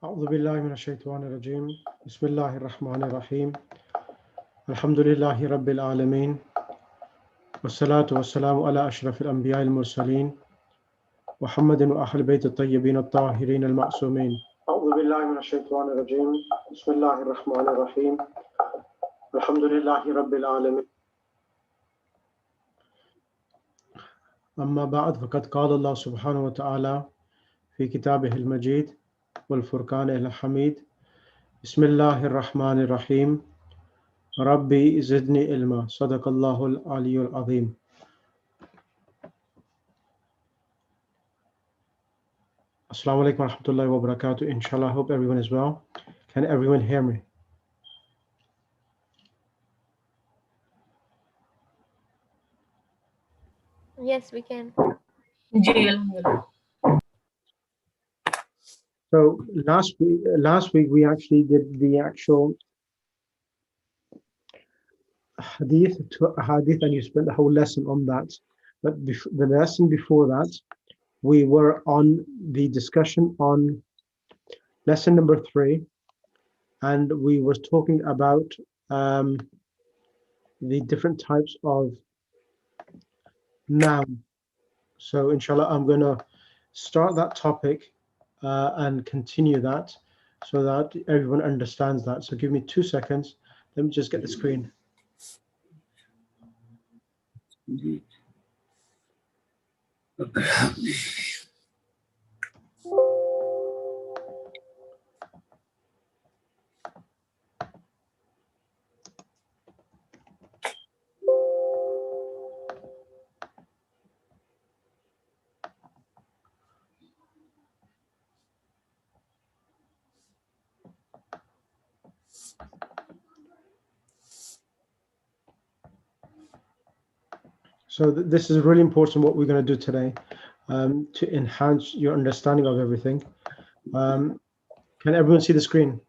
أعوذ بالله من الشيطان الرجيم بسم الله الرحمن الرحيم الحمد لله رب العالمين والصلاة والسلام على أشرف الأنبياء المرسلين محمد وأهل بيت الطيبين الطاهرين المعصومين أعوذ بالله من الشيطان الرجيم بسم الله الرحمن الرحيم الحمد لله رب العالمين أما بعد فقد قال الله سبحانه وتعالى في كتابه المجيد والفرقان الحميد بسم الله الرحمن الرحيم ربي زدني علما صدق الله العلي العظيم. Assalamu alaikum wa rahmatullahi wa barakatuh. Inshallah, I hope everyone is well. Can everyone hear me? Yes, we can. So last week we actually did the actual hadith to hadith, and you spent the whole lesson on that. But the lesson before that, we were on the discussion on lesson number 3, and we were talking about the different types of noun. So inshallah, I'm going to start that topic and continue that so that everyone understands that. So give me 2 seconds. Let me just get the screen. So this is really important what we're going to do today to enhance your understanding of everything. Can everyone see the screen?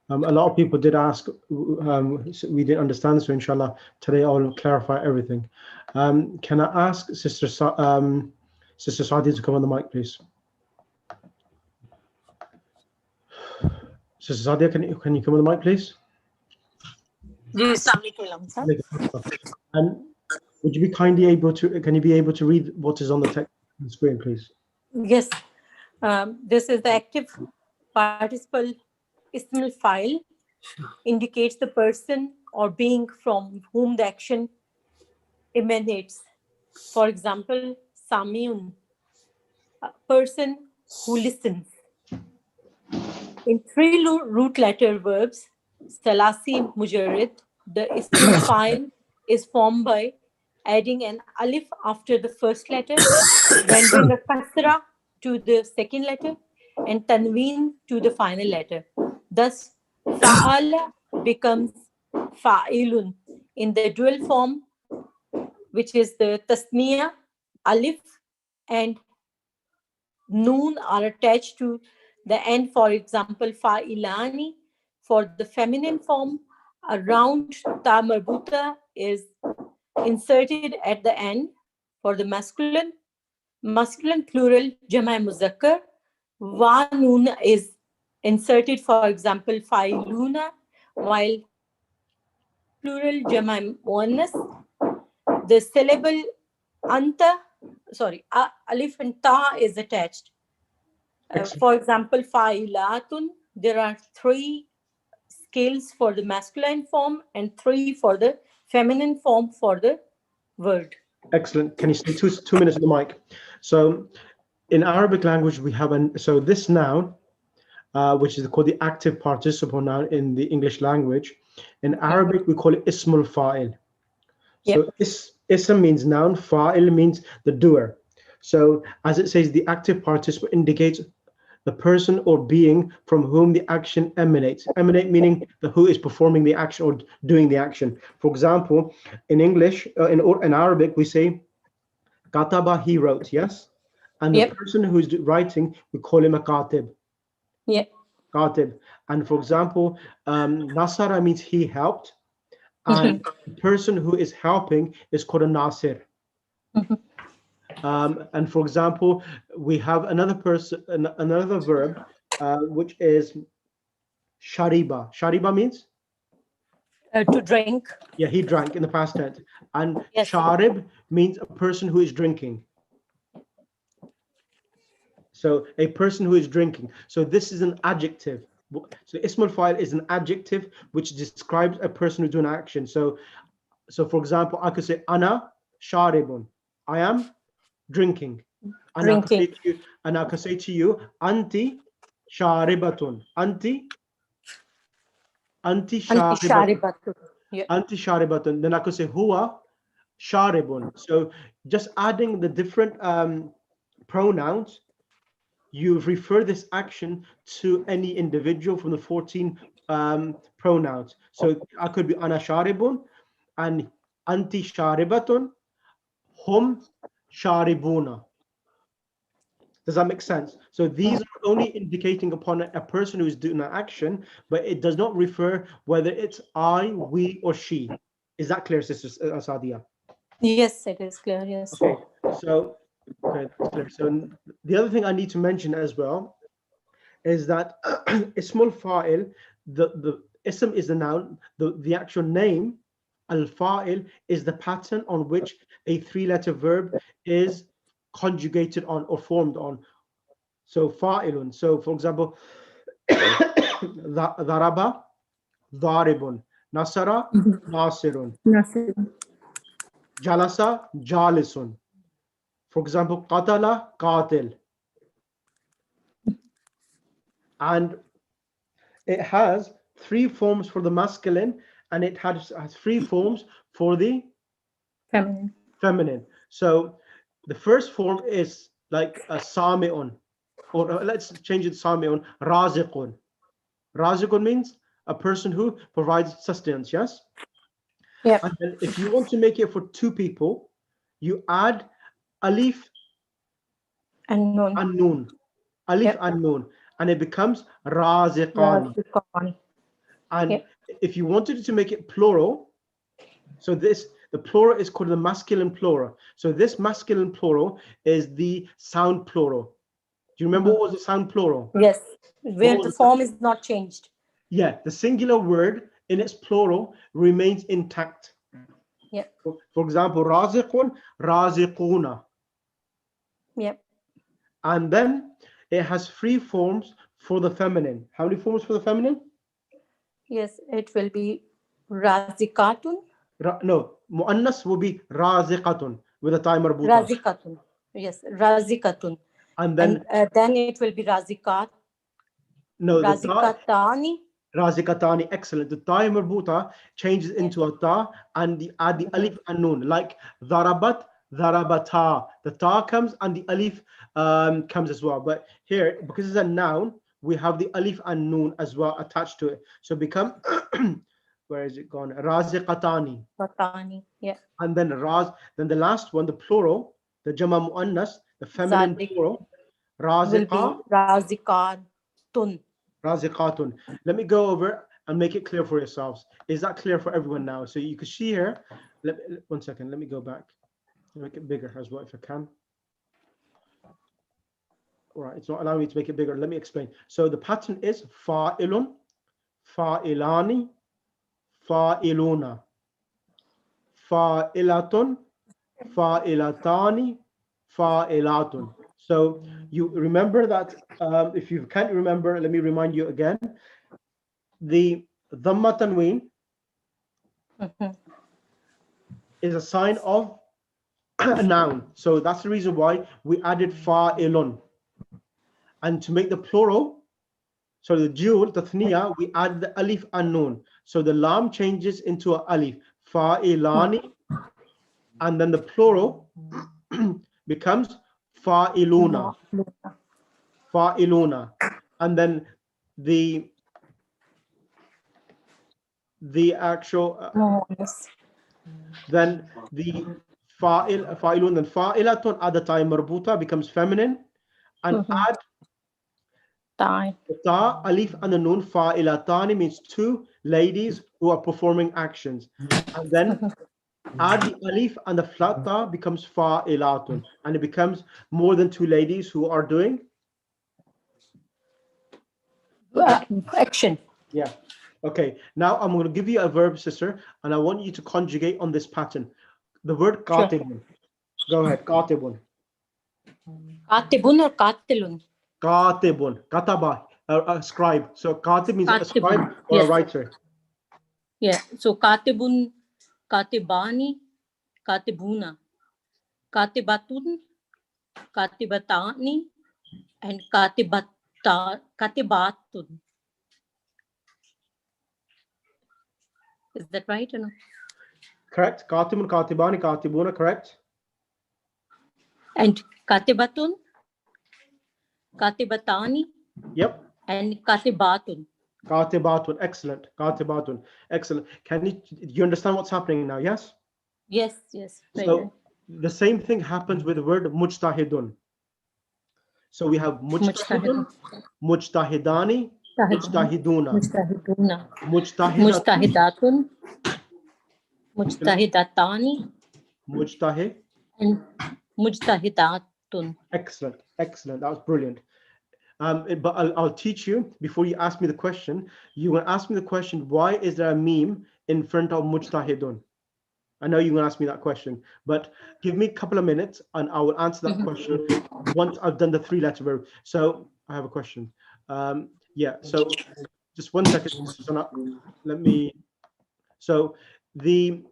A lot of people did ask, we didn't understand, so inshallah today I'll clarify everything. Can I ask Sister Sadia to come on the mic, please? Sister Sadia, can you come on the mic, please? And would you be kindly able to, can you be able to read what is on the text on the screen, please? Yes. This is the active participle ismul file, indicates the person or being from whom the action emanates. For example, Samiun, a person who listens. In 3 root letter verbs, Salasi Mujarrid, the ismul file is formed by adding an alif after the first letter, rendering a kasra to the second letter, and tanween to the final letter. Thus, fa'ala becomes fa'ilun in the dual form, which is the tasniya, alif and noon are attached to the end. For example, fa'ilani. For the feminine form, a round ta marbuta is inserted at the end. For the masculine plural jama' muzakkar, wa noon is inserted, for example, fa'iluna, while plural jama' muannas, the syllable alif and ta is attached. For example, fa'ilatun, there are 3 scales for the masculine form and 3 for the feminine form for the word. Excellent. Can you stay 2 minutes on the mic? So in Arabic language, we have so this noun, which is called the active participle noun in the English language. In Arabic, we call it ismul fa'il. So ism means noun, fa'il means the doer. So as it says, the active participle indicates the person or being from whom the action emanates. Emanate meaning the who is performing the action or doing the action. For example, in English, in Arabic, we say, kataba, he wrote, yes? And the person who's writing, we call him a katib. Katib. And for example, nasara means he helped. And the person who is helping is called a nasir. And for example, we have another verb which is shariba. Shariba means? To drink. Yeah, he drank in the past tense. And Yes. sharib means a person who is drinking. So a person who is drinking. So this is an adjective. So ismul fa'il is an adjective which describes a person who's doing action. So for example, I could say ana sharibun. I am drinking. And Drinking. I could say to you, anti sharibatun. Anti sharibatun. Sharibatun. Yeah. Anti sharibatun. Then I could say huwa sharibun. So just adding the different pronouns, you refer this action to any individual from the 14 pronouns. So I could be ana sharibun and anti sharibatun, hum sharibuna. Does that make sense? So these are only indicating upon a person who is doing an action, but it does not refer whether it's I, we, or she. Is that clear, Sister Sadia? Yes, it is clear. Yes. Okay, so okay, that's clear. So the other thing I need to mention as well is that ismul fa'il, the ism is the noun, the actual name, al-fa'il is the pattern on which a three-letter verb is conjugated on or formed on. So fa'ilun. So for example, dharaba, dharibun, nasara, nasirun, jalasa, jalisun. For example, qatala, qatil. And it has three forms for the masculine, and it has three forms for the feminine. So the first form is like a sami'un, or let's change it to sami'un, raziqun. Raziqun means a person who provides sustenance, yes? Yeah. And then if you want to make it for two people, you add alif and nun. Alif and nun, and it becomes raziqan. And if you wanted to make it plural, so the plural is called the masculine plural. So this masculine plural is the sound plural. Do you remember what was the sound plural? Yes, where the form is not changed. Yeah, the singular word in its plural remains intact. Yeah. For example, raziqun, raziquna. Yep. And then it has three forms for the feminine. How many forms for the feminine? Yes, it will be razikatun. No, muannas will be raziqatun with a time marbuta. Razikatun. Yes, razikatun. And then it will be razikat. No, razikatani. Razikatani, excellent. The ta marbuta changes into a ta, and add the alif and nun, like dharabat, dharabata. The ta comes and the alif comes as well. But here, because it's a noun, we have the alif and nun as well attached to it. So become where is it gone? Raziqatani. Ratani, yeah. And then then the last one, the plural, the jama muannas, the feminine plural, raziqa. Razikatun. Raziqatun. Let me go over and make it clear for yourselves. Is that clear for everyone now? So you can see here. One second. Let me go back. Make it bigger as well if I can. All right, it's not allowing me to make it bigger. Let me explain. So the pattern is fa'ilun, fa'ilani, fa'iluna, fa'ilatun, fa'ilatani, fa'ilatun. So you remember that if you can't remember, let me remind you again. The dhamma tanween is a sign of a noun. So that's the reason why we added fa'ilun. And to make the plural, so the dual, the thniya, we add the alif and nun. So the lam changes into an alif, fa'ilani, and then the plural becomes fa'iluna. Fa'iluna. And then the actual then the fa'ilun, then fa'ilatun at the time marbuta becomes feminine, and add ta, alif and the nun, fa'ilatani means two ladies who are performing actions, and then add the alif and the flat ta becomes fa'ilatun, and it becomes more than two ladies who are doing action. Yeah. Okay. Now I'm going to give you a verb, sister, and I want you to conjugate on this pattern. The word Sure. katibun. Go ahead. Katibun. Katibun or katilun? Katibun. Kataba. A scribe. So katib means a Katibun. scribe or a Yes. writer. Yeah. So katibun, katibani, katibuna, katibatun, katibatani, and katibatun. Is that right or no? Correct. Katibun, katibani, katibuna. Correct. And katibatun, katibatani, Yep. and katibatun. Katibatun. Excellent. Katibatun. Excellent. You understand what's happening now? Yes. Yes, yes. Very So the same thing happens with the word mujtahidun. So we have mujtahidun, mujtahidani, mujtahiduna, Mujtahiduna, mujtahidatun, mujtahidatun, mujtahidatani, mujtahid. and mujtahidatun. Excellent, excellent. That was brilliant. But I'll teach you before you ask me the question. You will ask me the question: why is there a meme in front of mujtahidun? I know you're going to ask me that question, but give me a couple of minutes and I will answer that question once I've done the three-letter verb. So I have a question. Yeah, so just 1 second. Susanna. Let me. So the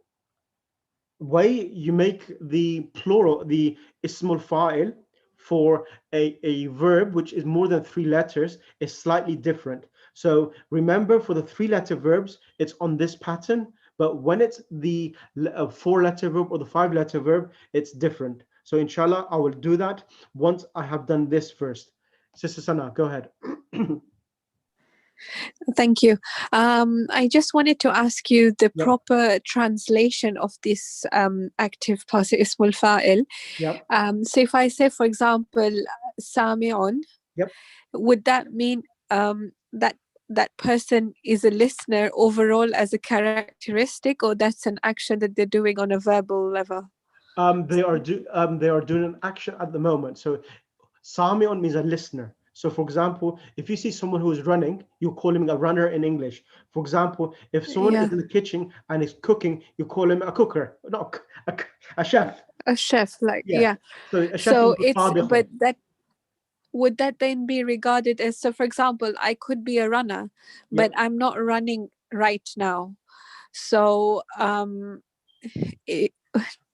way you make the plural, the ismul fa'il for a verb which is more than 3 letters is slightly different. So remember, for the 3-letter verbs, it's on this pattern. But when it's the 4-letter verb or the 5-letter verb, it's different. So inshallah, I will do that once I have done this first. Sister Sana, go ahead. Thank you. I just wanted to ask you the Yep. proper translation of this active passive ismul fa'il. Yep. So if I say, for example, sami'un, Yep. would that mean that person is a listener overall as a characteristic, or that's an action that they're doing on a verbal level? They are doing an action at the moment. So Sami'un means a listener. So for example, if you see someone who is running, you call him a runner in English. For example, if someone Yeah. is in the kitchen and is cooking, you call him a cooker, not a chef. A chef, like, yeah. So a chef So is it's, mutabiq. but that, would that then be regarded as, so for example, I could be a runner, but I'm not running right now. So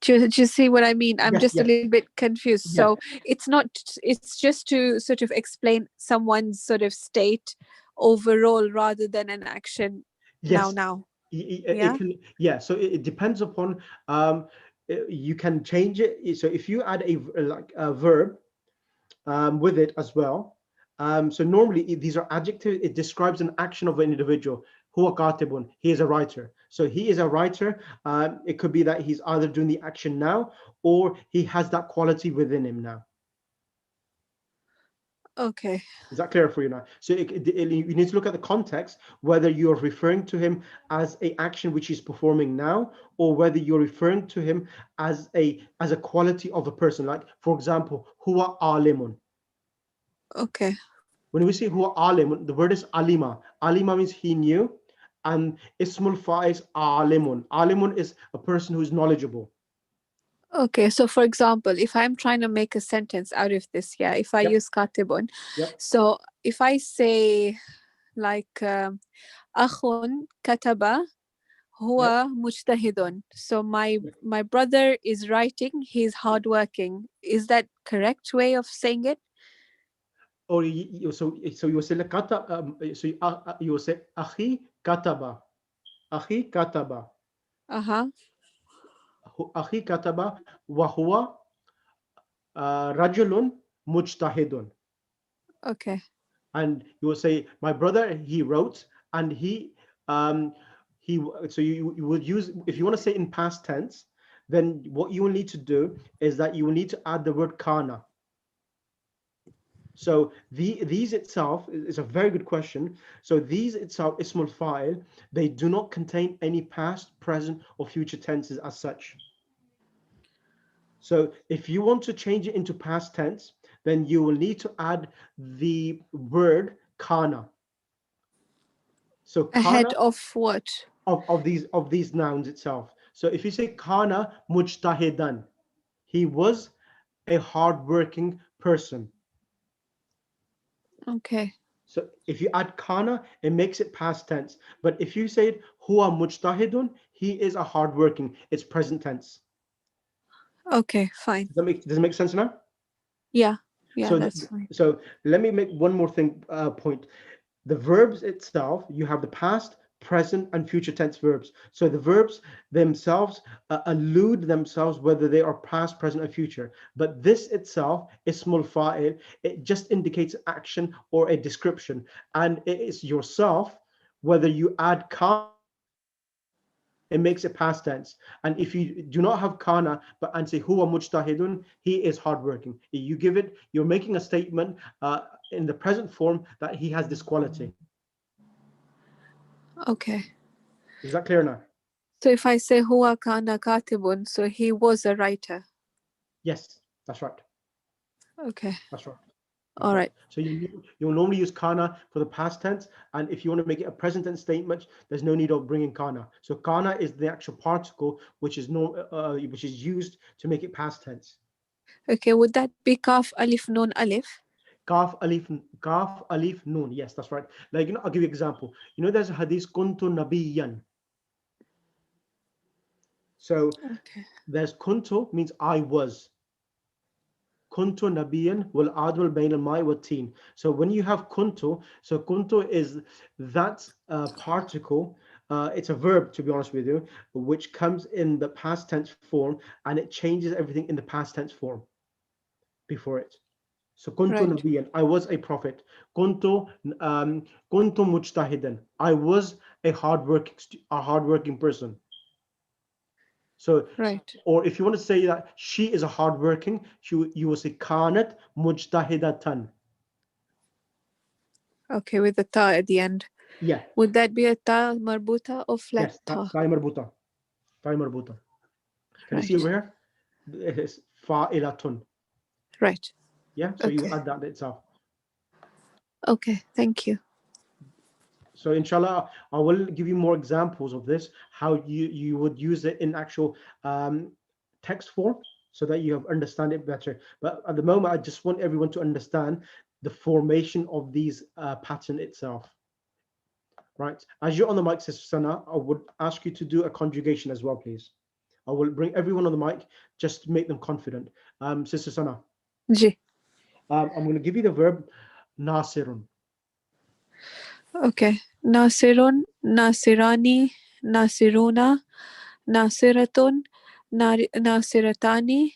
do you see what I mean? I'm Yes, just yes. a little bit confused. Yes. So it's just to sort of explain someone's sort of state overall rather than an action Yes. now. It can, yeah. So it depends upon, you can change it. So if you add a verb with it as well. So normally these are adjectives. It describes an action of an individual. Huwa katibun. He is a writer. So he is a writer. It could be that he's either doing the action now or he has that quality within him now. Okay. Is that clear for you now? So you need to look at the context, whether you're referring to him as an action which he's performing now, or whether you're referring to him as a quality of a person. Like, for example, huwa alimun. Okay. When we say huwa alimun, the word is alima. Alima means he knew, and ismul fa'il is alimun. Alimun is a person who's knowledgeable. Okay, so for example, if I'm trying to make a sentence out of this, if I use katibun, so if I say like akhun kataba huwa mujtahidun, so my brother is writing, he's hardworking. Is that correct way of saying it? Or so you will say you will say akhi kataba, akhi kataba. أخي كتب وهو رجل مجتهد. Okay. And you will say, my brother, he wrote, and so you would use, if you want to say in past tense, then what you will need to do is that you will need to add the word kana. So these itself is a very good question. So these itself, ismul fa'il, they do not contain any past, present, or future tenses as such. So if you want to change it into past tense, then you will need to add the word kana. So Ahead kana of what? of these nouns itself. So if you say kana mujtahidan, he was a hardworking person. Okay. So if you add kana, it makes it past tense. But if you say huwa mujtahidun, he is a hardworking, it's present tense. Okay, fine. Does it make sense now? Yeah. Yeah, So that's fine. so let me make one more thing point. The verbs itself, you have the past, present, and future tense verbs. So the verbs themselves allude themselves whether they are past, present, or future. But this itself, ismul fa'il, it just indicates action or a description, and it is yourself. Whether you add kana, it makes it past tense. And if you do not have kana but and say huwa mujtahidun, he is hardworking. You give it, you're making a statement in the present form that he has this quality. Okay. Is that clear now? So if I say huwa kana katibun, so he was a writer. Yes, that's right. Okay. That's right. All right. So you'll normally use kana for the past tense, and if you want to make it a present tense statement, there's no need of bringing kana. So kana is the actual particle which is used to make it past tense. Okay, would that be kaf alif nun alif? Kaf alif noon. Yes, that's right. Like, I'll give you an example. There's a hadith kuntu nabiyan. So Okay. there's kuntu means I was. Kuntu nabiyan wal adwal bain al mai wa teen. So when you have kuntu, so kuntu is that particle. It's a verb, to be honest with you, which comes in the past tense form, and it changes everything in the past tense form before it. So kuntu Right. nabiyan, I was a prophet. Kuntu mujtahidan, I was a hardworking person. So, Right. or if you want to say that she is a hardworking, you will say kanat mujtahidatan. Okay, with the ta at the end. Yeah. Would that be a ta marbuta or flat Yes. ta? Ta marbuta. Ta marbuta. Can you see Right. over here? It is fa'ilatun. Right. Yeah. So you Okay. add that itself. Okay, thank you. So inshallah, I will give you more examples of this, how you would use it in actual text form, so that you understand it better. But at the moment, I just want everyone to understand the formation of these pattern itself. Right. As you're on the mic, Sister Sana, I would ask you to do a conjugation as well, please. I will bring everyone on the mic just to make them confident. Sister Sana, Ji. I'm going to give you the verb nasirun. Okay. Nasirun, nasirani, nasiruna, nasiratun, nasiratani,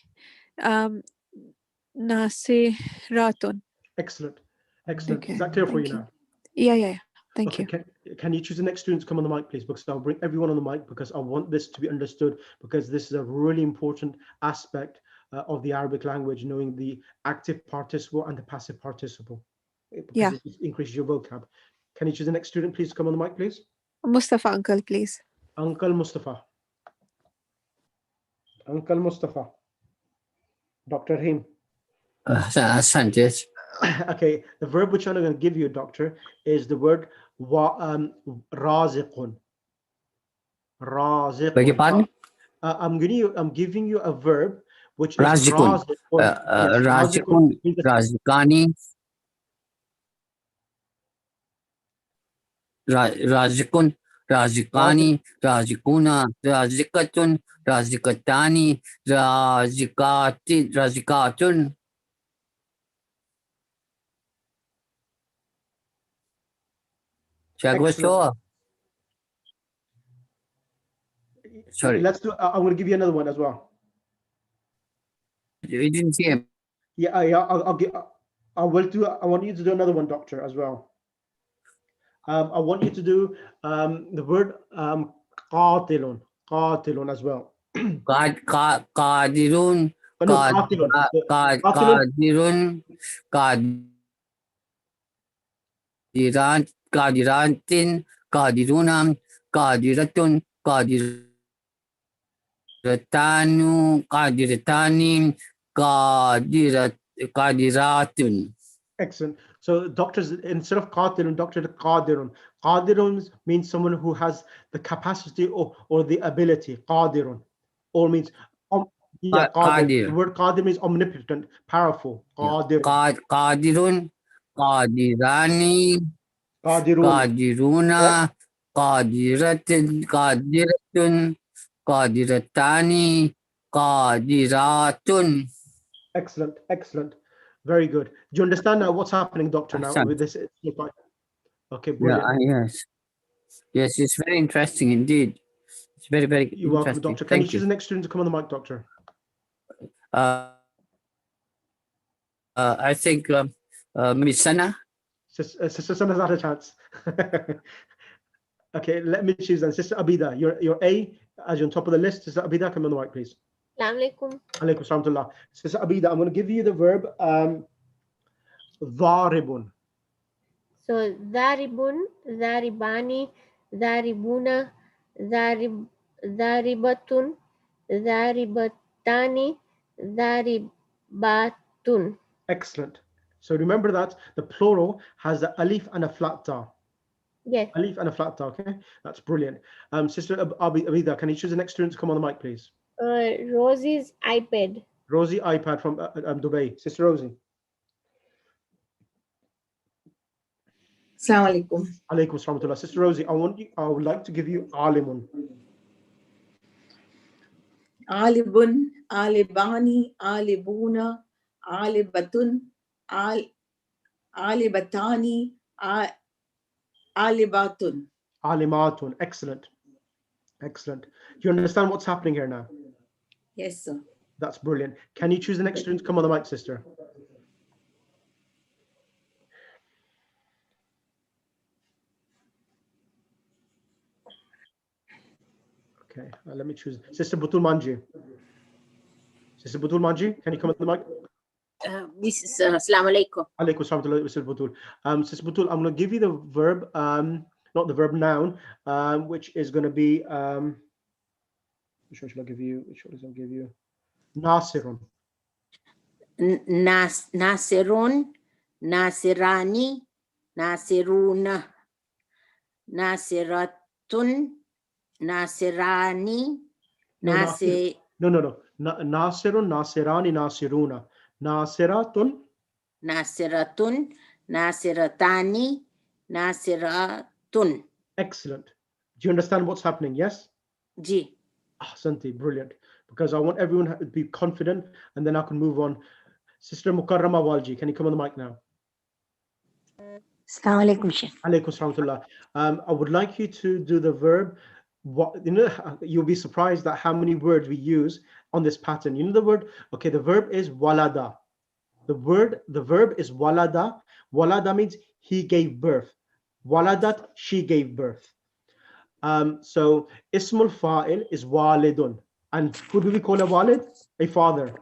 nasiratun. Excellent. Excellent. Okay. Is that clear for Thank you you. now? Yeah. Thank Okay, you. can you choose the next student to come on the mic, please? Because I'll bring everyone on the mic, because I want this to be understood, because this is a really important aspect of the Arabic language, knowing the active participle and the passive participle, because Yeah. it increases your vocab. Can you choose the next student, please, to come on the mic, please? Mustafa uncle, please. Uncle Mustafa. Uncle Mustafa. Dr. Him. Sanchez. Okay, the verb which I'm going to give you, doctor, is the word raziqun. Beg your Raziqun. pardon? I'm giving you a verb which is Razikun. raziqun. Yes, raziqun Razikun. means the- Razikani. Razikun. Razikani. Razikuna. Razikatun. Razikatani. Razikati. Razikatun. Excellent. Sorry. Let's do. I'm going to give you another one as well. You didn't see him. Yeah, I'll give. I will do. I want you to do another one, doctor, as well. I want you to do the word qatilun, qatilun as well. Qadirun. No, qatilun. Qatilun. Qadirun. Qadirantin. Qadirunam. Qadiratun. Qadiratanu. Qadiratani. Qadiratun. Excellent. So doctors, instead of qadirun, doctor qadirun. Qadirun means someone who has the capacity or the ability. Qadirun, or means yeah, qadir. The Qadir. word qadir means omnipotent, powerful. Qadir, Qadirun, qadirani, qadirun. qadiruna, qadiratun, qadiratani, qadiratun. Excellent, excellent, very good. Do you understand now what's happening, doctor? Now Ahsan. with this, okay, Yeah, brilliant. yes. Yes, it's very interesting indeed. It's very, very You're welcome, interesting. doctor. Can you Thank choose you. the next student to come on the mic, doctor? I think maybe Sana. Sister Sana's had a chance. Okay, let me choose then. Sister Abida, you're A, as you're on top of the list. Sister Abida, come on the mic, please. Assalamu alaikum. Alaykum salam. Sister Abida, I'm going to give you the verb dharibun. So dharibun, dharibani, dharibuna, dharibatun, dharibatani, dharibatun. Excellent. So remember that the plural has the alif and a flat ta. Yes. Alif and a flat ta, okay? That's brilliant. Sister Abida, can you choose the next student to come on the mic, please? Rosie's iPad. Rosie iPad from Dubai. Sister Rosie. Assalamu alaikum. Alaykum salam. Sister Rosie, I would like to give you alimun. Alibun, alibani, alibuna, alibatun, alibatani, alibatun. Alimatun. Excellent. Excellent. Do you understand what's happening here now? Yes, sir. That's brilliant. Can you choose the next student to come on the mic, sister? Okay, let me choose. Sister Butul Manji. Sister Butul Manji, can you come on the mic? Assalamu alaikum. Alaykum salam, Sister Butul. Sister Butul, I'm going to give you the verb, not the verb, noun, which is going to be, which one should I give you? Which one should I give you? Nasirun. Nasirun, Nasirani, Nasiruna, Nasiratun, Nasirani, Nasir. No. Nasirun, Nasirani, Nasiruna. Nasiratun. Nasiratun, Nasiratani, Nasiratun. Excellent. Do you understand what's happening? Yes? Ji. Santi, brilliant. Because I want everyone to be confident and then I can move on. Sister Mukarrama Walji, can you come on the mic now? Assalamu alaikum, Sheikh. Alaykum salam. I would like you to do the verb. You'll be surprised at how many words we use on this pattern. You know the word, okay, the verb is walada. The verb is walada. Walada means he gave birth. Waladat, she gave birth. So ismul fa'il is walidun. And who do we call a walid? A father.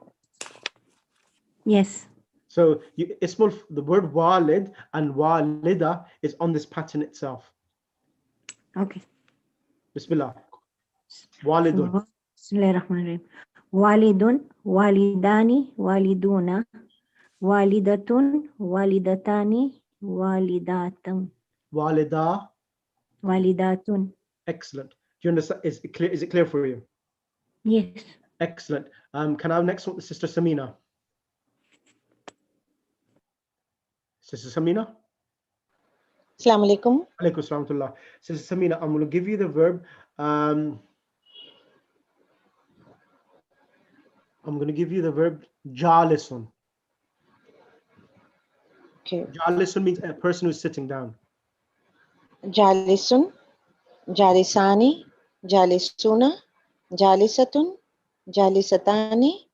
Yes. So the word walid and walida is on this pattern itself. Okay. Bismillah. Walidun. Bismillahirrahmanirrahim. Walidun, walidani, waliduna, walidatun, walidatani, walidatum. Walida. Walidatun. Excellent. Do you understand? Is it clear for you? Yes. Excellent. Can I have next one, Sister Samina? Sister Samina? Assalamu alaikum. Alaykum salam. Sister Samina, I'm going to give you the verb. I'm going to give you the verb jalisun. Okay. Jalisun means a person who's sitting down. Jalisun, Jalisani, Jalisuna, Jalisatun, Jalisatani,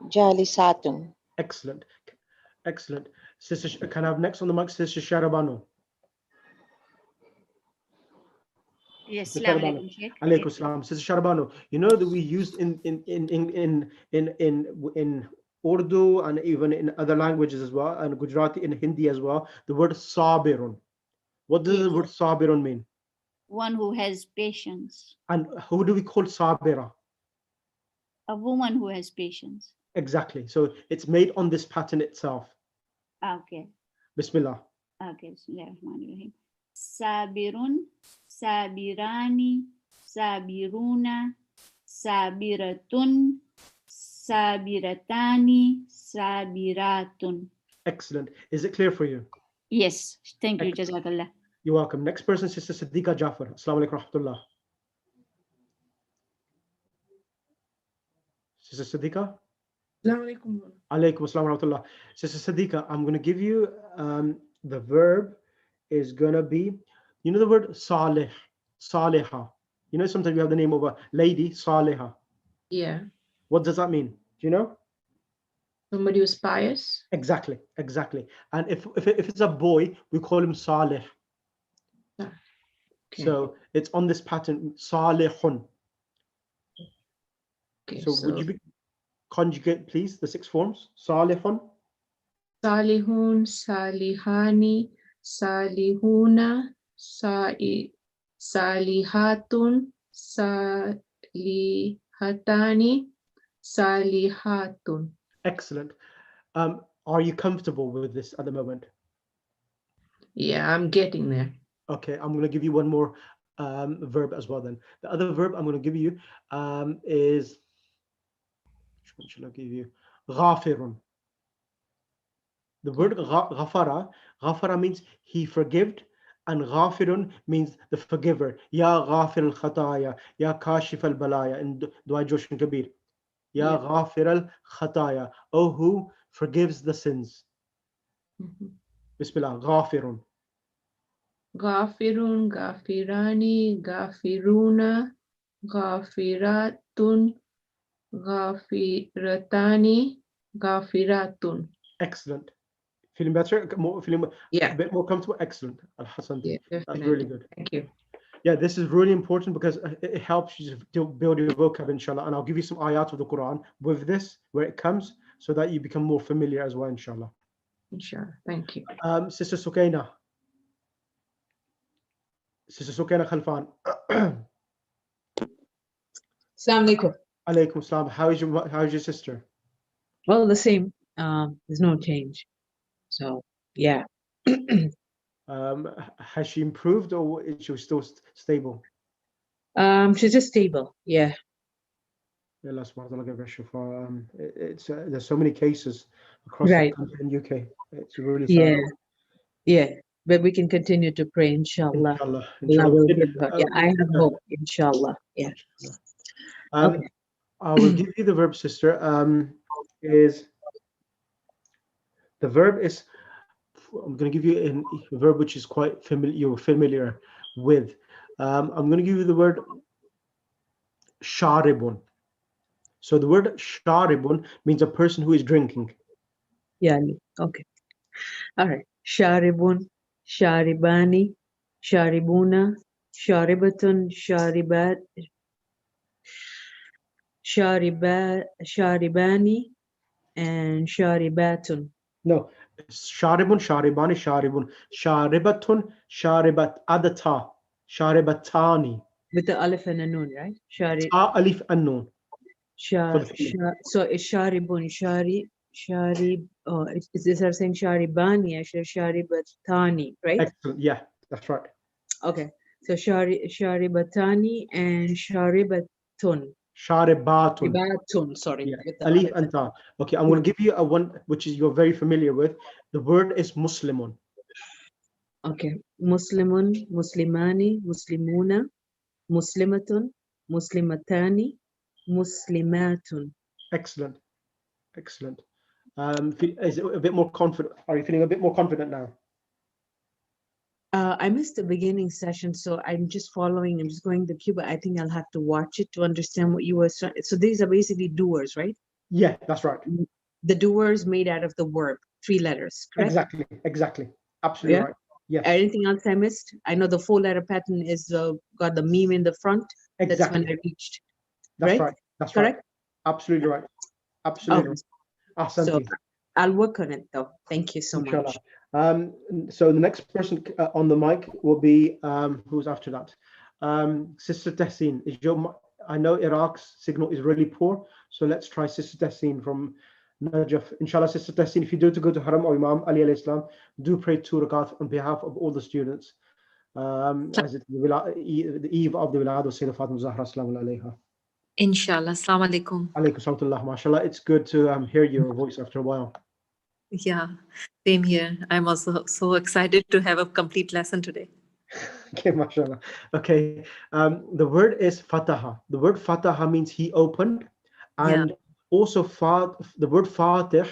Jalisatun. Excellent. Excellent. Sister, can I have next on the mic, Sister Sharabanu? Yes, Sister Assalamu Sharabanu. alaikum, Sheikh. Alaykum salam. Sister Sharabanu, you know that we used in Urdu and even in other languages as well, and Gujarati and Hindi as well, the word sabirun. What does the word sabirun mean? One who has patience. And who do we call sabira? A woman who has patience. Exactly. So it's made on this pattern itself. Okay. Bismillah. Okay, Bismillahirrahmanirrahim. Sabirun, sabirani, sabiruna, sabiratun, sabiratani, sabiratun. Excellent. Is it clear for you? Yes, thank you, Jazakallah. You're welcome. Next person, Sister Siddiqa Jafar. Assalamu alaikum rahmatullah. Sister Siddiqa? Assalamualaikum. Alaikum assalam rahmatullah. Sister Siddiqa, I'm going to give you the verb is going to be, you know the word salih, saliha. You know, sometimes you have the name of a lady, saliha. Yeah. What does that mean? Do you know? Somebody who's pious. Exactly, exactly. And if it's a boy, we call him salih. Okay. So it's on this pattern, salihun. Okay, So would you be conjugate, please, the 6 forms? Salihun. Salihun, salihani, salihuna, salihatun, salihatani, salihatun. Excellent. Are you comfortable with this at the moment? Yeah, I'm getting there. Okay, I'm going to give you one more verb as well then. The other verb I'm going to give you is, which one shall I give you? Ghafirun. The word ghafara means he forgived, and ghafirun means the forgiver. Ya ghafir al-khataya, ya kashif al-balaya in Dua Joshin Kabir. Ya ghafir al-khataya, oh who forgives the sins. Bismillah, ghafirun. Ghafirun, ghafirani, ghafiruna, ghafiratun, ghafiratani, ghafiratun. Excellent. Feeling better? Feeling a bit more comfortable? Excellent. Al-Hasan. Yeah, That's definitely. really good. Thank you. Yeah, this is really important because it helps you to build your vocab, inshallah. And I'll give you some ayat of the Quran with this, where it comes, so that you become more familiar as well, inshallah. Inshallah. Thank you. Sister Sukaina. Sister Sukaina Khalfan. Assalamu alaikum. Alaikum salam. How is your sister? Well, the same. There's no change. So, yeah. Has she improved, or is she still stable? She's just stable. Yeah. Yeah, Allah subhanahu wa ta'ala give her shifa. There's so many cases across the country in UK. It's really sad. Yeah. Yeah. But we can continue to pray, inshallah. Inshallah. Allah will give her. Yeah, I have hope, inshallah. Yeah. Okay. I will give you the verb, sister. The verb is, I'm going to give you a verb which is quite familiar with. I'm going to give you the word sharibun. So the word sharibun means a person who is drinking. Yeah. Okay. All right. Sharibun, sharibani, sharibuna, sharibatun, sharibani, and sharibatun. No, sharibun, sharibani, sharibun, sharibatun, sharibat, adata, sharibatani. With the alif and a noon, right? Ta, alif and noon. So it's sharibun, is this are saying sharibani, actually sharibatani, right? Excellent. Yeah, that's right. Okay. So sharibatani and sharibatun. Sharibatun. Sorry. Yeah. Alif and ta. Okay, I'm going to give you a one which is you're very familiar with. The word is Muslimun. Okay. Muslimun, Muslimani, Muslimuna, Muslimatun, Muslimatani, Muslimatun. Excellent. Excellent. Is it a bit more confident? Are you feeling a bit more confident now? I missed the beginning session, so I'm just following. I'm just going to the queue, but I think I'll have to watch it to understand what you were saying. So these are basically doers, right? Yeah, that's right. The doers made out of the verb, 3 letters, correct? Exactly. Absolutely right. Yes. Anything else I missed? I know the 4-letter pattern is got the meme in the front. Exactly. That's when I reached. That's right. That's correct? Right. Absolutely right. Absolutely. So I'll work on it though. Thank you so much. So the next person on the mic will be who's after that? Sister Tessin. I know Iraq's signal is really poor, so let's try Sister Tessin from Najaf. Inshallah, Sister Tahsin, if you do to go to Haram or Imam Ali alayhi salam, do pray 2 rakat on behalf of all the students. As it's the eve of the Wilad of Sayyidah Fatima Zahra Salamu alayha. Inshallah. Assalamu alaikum. Alaykum salam. MashaAllah. It's good to hear your voice after a while. Yeah, same here. I'm also so excited to have a complete lesson today. Okay, mashallah. Okay, the word is fataha. The word fataha means he opened, and also the word fatih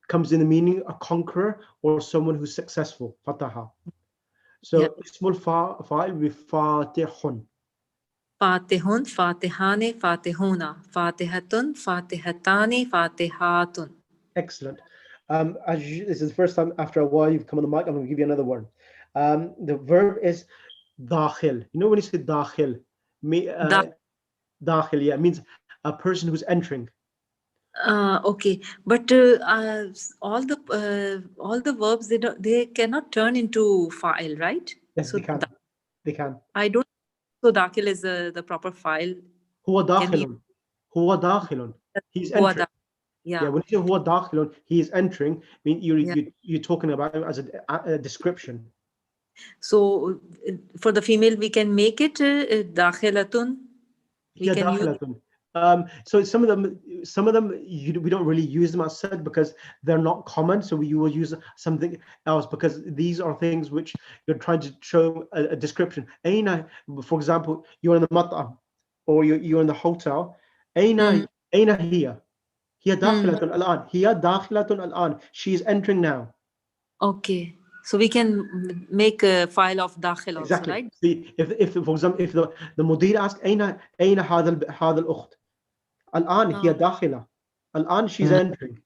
comes in the meaning a conqueror or someone who's successful. Fataha. So ismul fa'il will be fatihun. Fatihun, fatihane, fatihuna, fatihatun, fatihatani, fatihatun. Excellent. This is the first time after a while you've come on the mic. I'm going to give you another word. The verb is dakhil. You know when you say dakhil, dakhil, yeah, it means a person who's entering. Okay, but all the verbs they cannot turn into fa'il, right? Yes, so they can. They can. I don't. So dakhil is the proper file. Huwa dakhilun. Huwa dakhilun. He's entering. Yeah, when you say huwa dakhilun, he is entering. I mean, you're talking about him as a description. So for the female, we can make it dakhilatun. We can use. So some of them we don't really use them as said because they're not common. So you will use something else because these are things which you're trying to show a description. Aina, for example, you're in the mat'am or you're in the hotel. Aina here. Hiya dakhilatun al-an. Hiya dakhilatun al-an. She is entering now. Okay. So we can make a file of dakhil also, right? See, if for example, if the mudir asks, Aina hadha al-ukht. Al-an hiya dakhila. Al-an she's entering.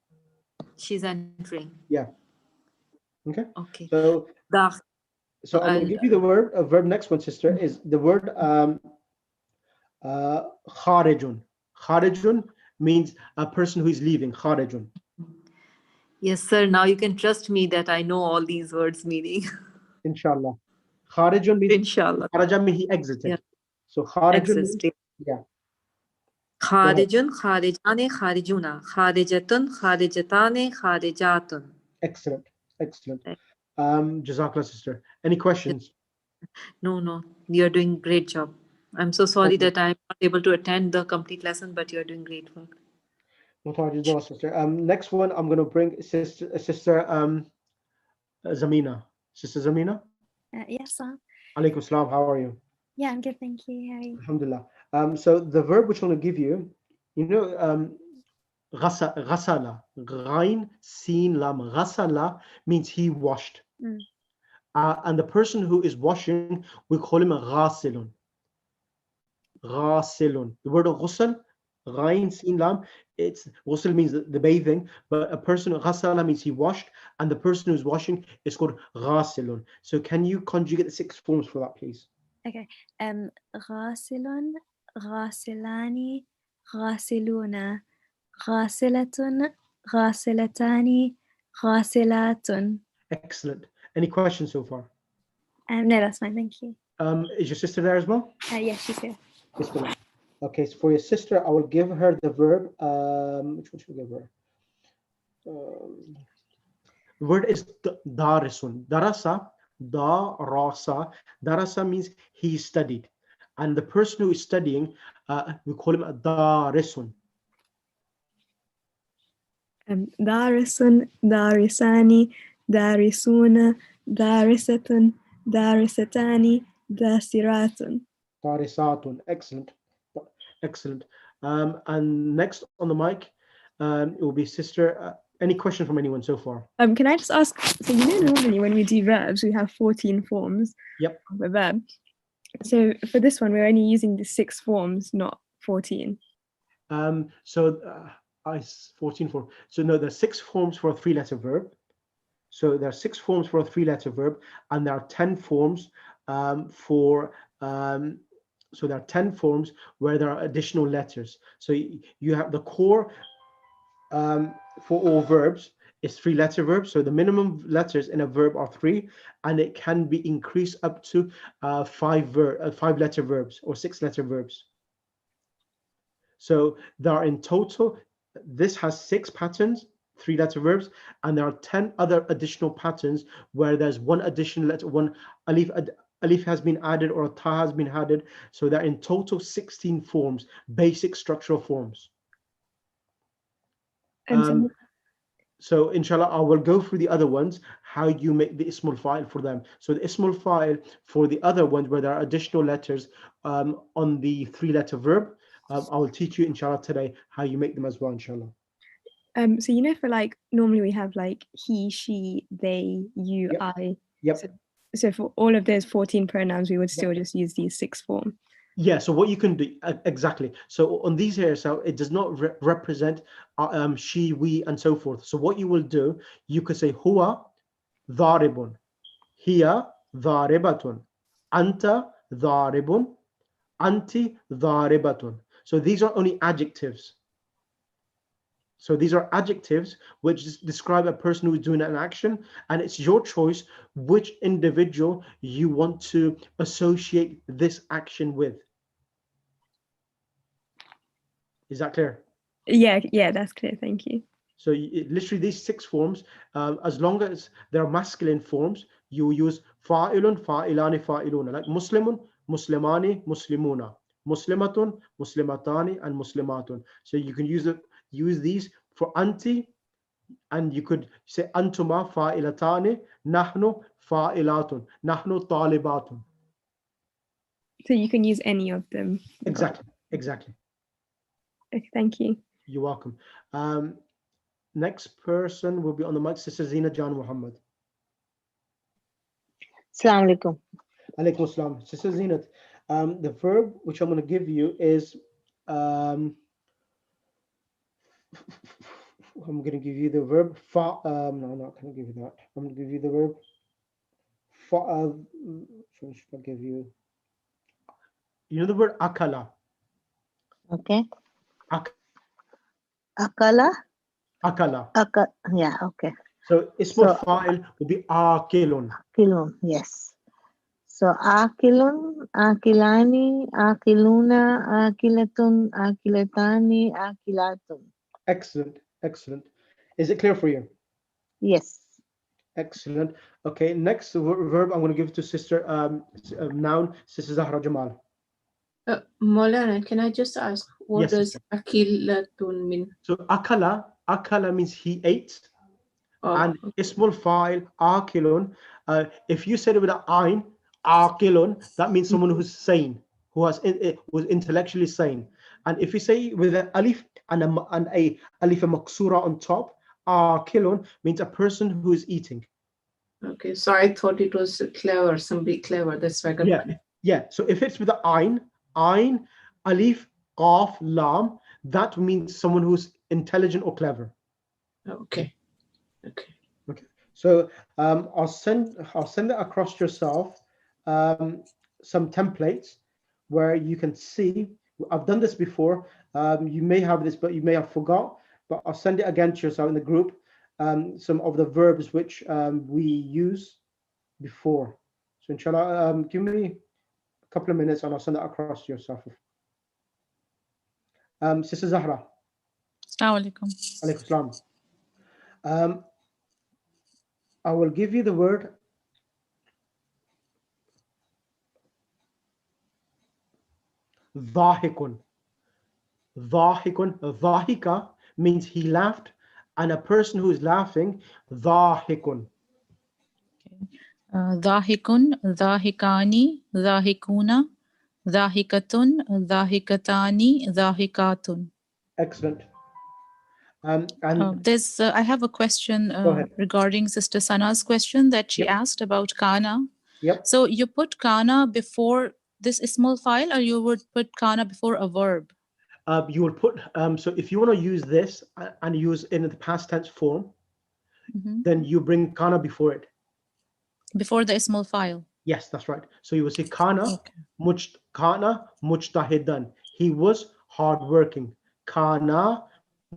She's entering. Yeah. Okay. Okay. So I'm going to give you the verb next one, sister, is the word kharijun. Kharijun means a person who is leaving. Kharijun. Yes, sir. Now you can trust me that I know all these words meaning. Inshallah. Kharijun means Inshallah. Kharaja means he exited. Yeah. So kharijun means, yeah. Kharijun, kharijane, kharijuna, kharijatun, kharijatane, kharijatun. Excellent. Excellent. Jazakallah, sister. Any questions? No. You're doing great job. I'm so sorry that I'm not able to attend the complete lesson, but you're doing great work. Sister. Next one, I'm going to bring sister Zamina. Sister Zamina? Yes, sir. Alaikum salam. How are you? Yeah, I'm good, thank you. How are you? Alhamdulillah. So the verb which I'm going to give you, you know, ghasala, ghain, sin, lam. Ghasala means he washed. And the person who is washing, we call him a ghasilun. Ghasilun. The word of ghusl, ghain, sin, lam. It's ghusl means the bathing, but a person ghasala means he washed, and the person who's washing is called ghasilun. So can you conjugate the 6 forms for that, please? Okay. Ghasilun, ghasilani, ghasiluna, ghasilatun, ghasilatani, ghasilatun. Excellent. Any questions so far? No, that's fine. Thank you. Is your sister there as well? Yes, she's here. Okay, so for your sister, I will give her the verb. Which one should we give her? The word is darisun. Darasa, darasa. Darasa means he studied. And the person who is studying, we call him a darisun. Darisun, darisani, darisuna, darisatun, darisatani, dasiratun. Darisatun. Excellent. Excellent. And next on the mic, it will be sister. Any question from anyone so far? Can I just ask, so you know normally when we do verbs, we have 14 forms of a verb. So for this one, we're only using the 6 forms, not 14. 14 forms. So no, there's 6 forms for a 3-letter verb. So there are 6 forms for a 3-letter verb, and there are 10 forms so there are 10 forms where there are additional letters. So you have the core for all verbs is 3-letter verbs. So the minimum letters in a verb are 3, and it can be increased up to 5-letter verbs or 6-letter verbs. So there are in total, this has 6 patterns, 3-letter verbs, and there are 10 other additional patterns where there's one additional letter, one alif has been added or a ta has been added. So there are in total 16 forms, basic structural forms. So inshallah, I will go through the other ones, how you make the ismul fa'il for them. So the ismul fa'il for the other ones where there are additional letters on the 3-letter verb, I will teach you inshallah today how you make them as well, inshallah. So you know, for like normally we have like he, she, they, you, Yep. I. Yep. So for all of those 14 pronouns, we would still just use these 6 forms. Yeah, so what you can do, exactly. So on these here, so it does not represent she, we, and so forth. So what you will do, you could say huwa dharibun, hiya dharibatun, anta dharibun, anti dharibatun. So these are only adjectives. So these are adjectives which describe a person who is doing an action, and it's your choice which individual you want to associate this action with. Is that clear? Yeah, that's clear. Thank you. So literally these 6 forms, as long as they're masculine forms, you use fa'ilun, fa'ilani, fa'iluna, like muslimun, muslimani, muslimuna, muslimatun, muslimatani, and muslimatun. So you can use these for anti, and you could say antuma fa'ilatani, nahnu fa'ilatun, nahnu talibatun. So you can use any of them. Exactly. Okay, thank you. You're welcome. Next person will be on the mic, Sister Zina Jan Muhammad. Assalamu alaikum. Alaikum assalam. Sister Zinat, the verb which I'm going to give you is I'm going to give you the verb fa. No, I'm not going to give you that. I'm going to give you the verb fa. Should I give you? You know the word akala. Okay. Akala. Akala. Yeah. Okay. So ismul fa'il will be akilun. Akilun. Yes. So akilun, akilani, akiluna, akilatun, akilatani, akilatun. Excellent. Is it clear for you? Yes. Excellent. Okay, next verb I'm going to give to Sister noun, Sister Zahra Jamal. Maulana, can I just ask, what Yes, does sister. akilatun mean? So akala means he ate, and okay. ismul fa'il akilun. If you said it with an ayn, akilun, that means someone who's sane, was intellectually sane. And if you say with an alif and a alif maksura on top, akilun means a person who is eating. Okay, so I thought it was clever, somebody clever. That's why I got Yeah. So if it's with the ayn, alif, qaf, lam, that means someone who's intelligent or clever. Okay. So I'll send it across yourself some templates where you can see. I've done this before. You may have this, but you may have forgot. But I'll send it again to yourself in the group. Some of the verbs which we use before. So inshallah, give me a couple of minutes and I'll send that across to yourself. Sister Zahra. Assalamu alaikum. Alaikum salam. I will give you the word dhahikun. Dhahika means he laughed, and a person who is laughing, dhahikun. Dhahikun, dhahikani, dhahikuna, dhahikatun, dhahikatani, dhahikatun. Excellent. And I have a question regarding Sister Sana's question that she asked about kana. Yep. So you put kana before this ismul fa'il, or you would put kana before a verb? You will put so if you want to use this and use in the past tense form, then you bring kana before it. Before the ismul fa'il. Yes, that's right. So you will say kana mujtahidan. He was hardworking. Kana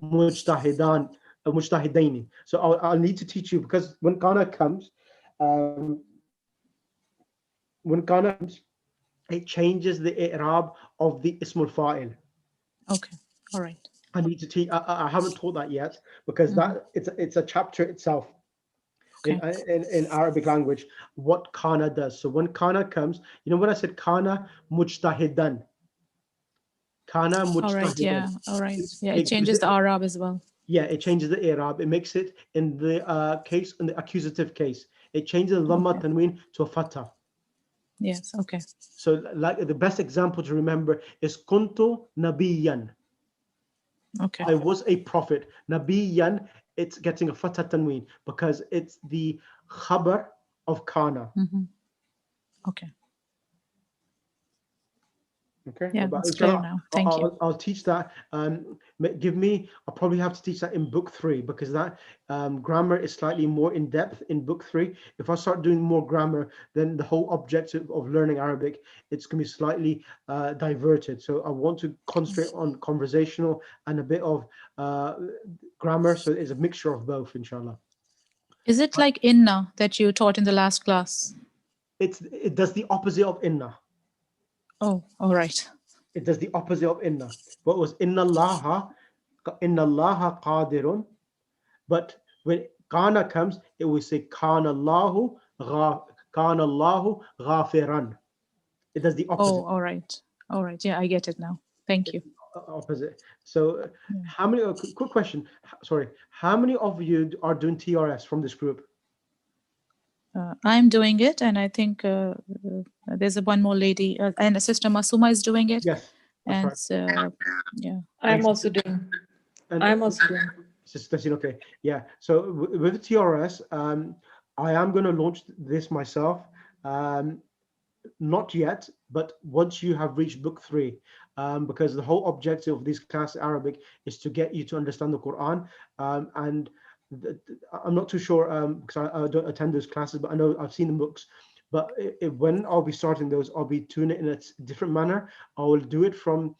mujtahidaini. So I'll need to teach you, because when kana comes, it changes the i'rab of the ismul fa'il. Okay, all right. I need to teach. I haven't taught that yet because that it's a chapter itself in Arabic language. What kana does. So when kana comes, you know when I said kana mujtahidan. Kana mujtahidan. All right. Yeah. All right. Yeah. It gives changes the Arab as well. Yeah, it changes the Arab. It makes it in the case, in the accusative case, it changes the dhamma tanween to a fatha. Yes. Okay. So like the best example to remember is kuntu nabiyan. Okay. I was a prophet. Nabiyan, it's getting a fatha tanween because it's the khabar of kana. Okay. Okay. Yeah, But it's clear now. Thank you. I'll teach that. I'll probably have to teach that in book 3 because that grammar is slightly more in depth in book 3. If I start doing more grammar, then the whole objective of learning Arabic, it's going to be slightly diverted. So I want to concentrate on conversational and a bit of grammar. So it's a mixture of both, inshallah. Is it like inna that you taught in the last class? It does the opposite of inna. Oh, all right. It does the opposite of inna. What was inna Allaha qadirun. But when kana comes, it will say kana Allahu ghafiran. It does the opposite. Oh, all right. All right. Yeah, I get it now. Thank you. Opposite. So how many, quick question, sorry, how many of you are doing TRS from this group? I'm doing it, and I think there's one more lady, and Sister Masuma is doing it. Yes. And yeah. I'm also doing. Sister Tassin, okay. Yeah. So with TRS, I am going to launch this myself. Not yet, but once you have reached book 3, because the whole objective of this class Arabic is to get you to understand the Quran, and I'm not too sure because I don't attend those classes, but I know I've seen the books. But when I'll be starting those, I'll be doing it in a different manner. I will do it from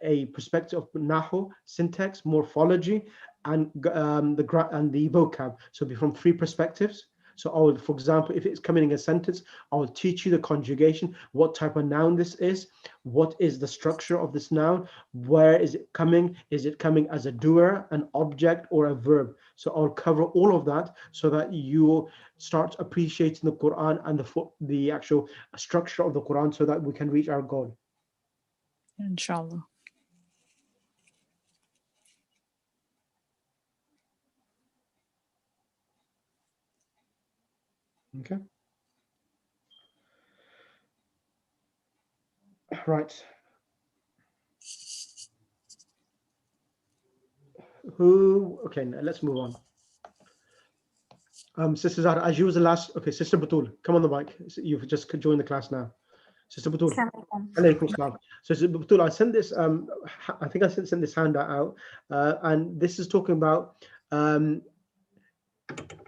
a perspective of Nahu, syntax, morphology, and the vocab. So it'll be from 3 perspectives. So I will, for example, if it's coming in a sentence, I will teach you the conjugation, what type of noun this is, what is the structure of this noun, where is it coming? Is it coming as a doer, an object, or a verb? So I'll cover all of that so that you start appreciating the Quran and the actual structure of the Quran so that we can reach our goal. Inshallah. Okay. Right. Okay, now let's move on. Sister Zahra, as you was the last, okay, Sister Batul, come on the mic. You've just joined the class now. Sister Batul. Alaykum salam. So Sister Batul, I sent this, I think I sent this handout out, and this is talking about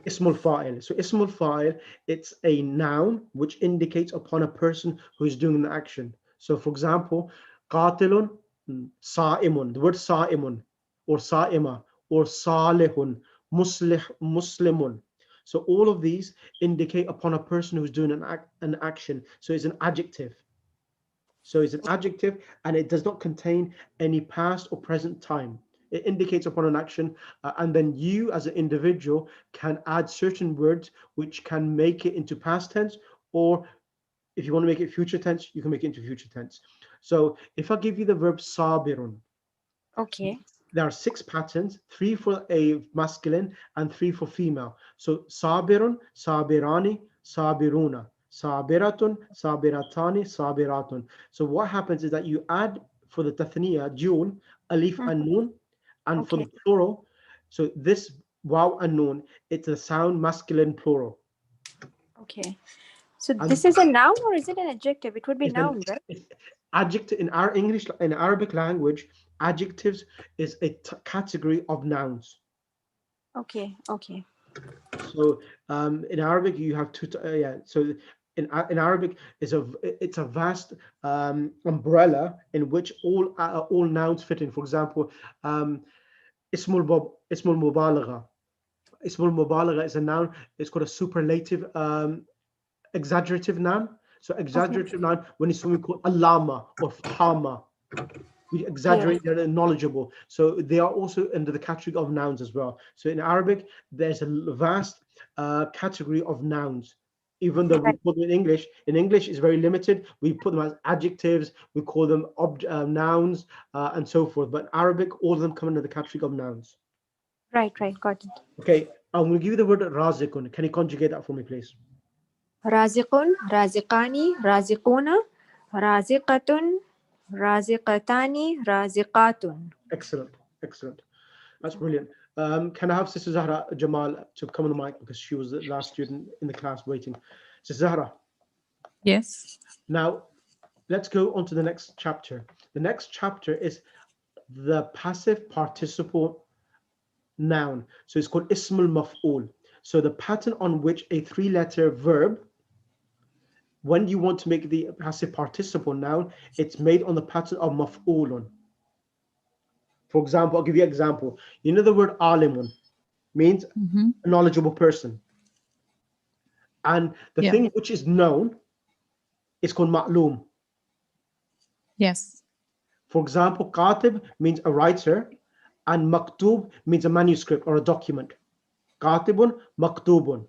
Ismul Fa'il. So Ismul Fa'il, it's a noun which indicates upon a person who is doing the action. So for example, qatilun, sa'imun, the word sa'imun, or sa'ima, or salihun, muslimun. So all of these indicate upon a person who's doing an action. So it's an adjective. So it's an adjective, and it does not contain any past or present time. It indicates upon an action, and then you as an individual can add certain words which can make it into past tense, or if you want to make it future tense, you can make it into future tense. So if I give you the verb sabirun, okay, there are 6 patterns, 3 for a masculine and 3 for female. So sabirun, sabirani, sabiruna, sabiratun, sabiratani, sabiratun. So what happens is that you add for the tathniya, dual, alif and nun, and for the plural, so this waw and nun, it's a sound masculine plural. Okay. So this is a noun or is it an adjective? It would be noun, right? Adjective in our English, in Arabic language, adjectives is a category of nouns. Okay. Okay. So in Arabic, you have 2. So in Arabic, it's a vast umbrella in which all nouns fit in. For example, Ismul Mubalagha. Ismul Mubalagha is a noun. It's called a superlative exaggerative noun. So exaggerative noun when it's something called alama or fama. We exaggerate, they're knowledgeable. So they are also under the category of nouns as well. So in Arabic, there's a vast category of nouns. Even though we put them in English it's very limited. We put them as adjectives, we call them nouns, and so forth. But Arabic, all of them come under the category of nouns. Right, got it. Okay, I'm going to give you the word razikun. Can you conjugate that for me, please? Raziqun, raziqani, raziquna, raziqatun, raziqatani, raziqatun. Excellent, excellent. That's brilliant. Can I have Sister Zahra Jamal to come on the mic because she was the last student in the class waiting. Sister Zahra. Yes. Now, let's go on to the next chapter. The next chapter is the passive participle noun. So it's called Ismul Maf'ul. So the pattern on which a three-letter verb, when you want to make the passive participle noun, it's made on the pattern of maf'ulun. For example, I'll give you an example. You know the word alimun means a knowledgeable person. And the thing which is known is called ma'lum. Yes. For example, katib means a writer and maktub means a manuscript or a document. Katibun, maktubun.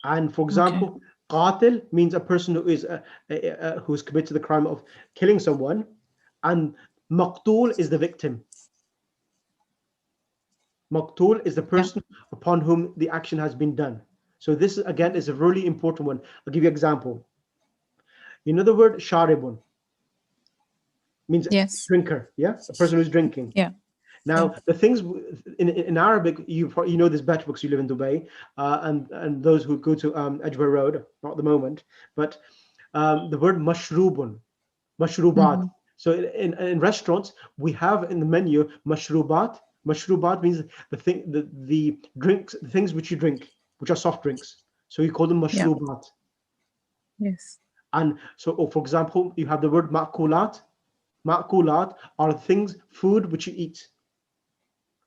And for example, qatil means a person who is committed the crime of killing someone, and maqtul is the victim. Maqtul is the person upon whom the action has been done. So this again is a really important one. I'll give you an example. You know the word sharibun means drinker, yeah? A person who's drinking. Yeah. Now, the things in Arabic, you know this better because you live in Dubai, and those who go to Edgware Road, not at the moment, but the word mashrubun, mashrubat. So in restaurants, we have in the menu mashrubat. Mashrubat means the drinks, the things which you drink, which are soft drinks. So you call them mashrubat. Yes. And so, for example, you have the word ma'kulat. Ma'kulat are things, food which you eat.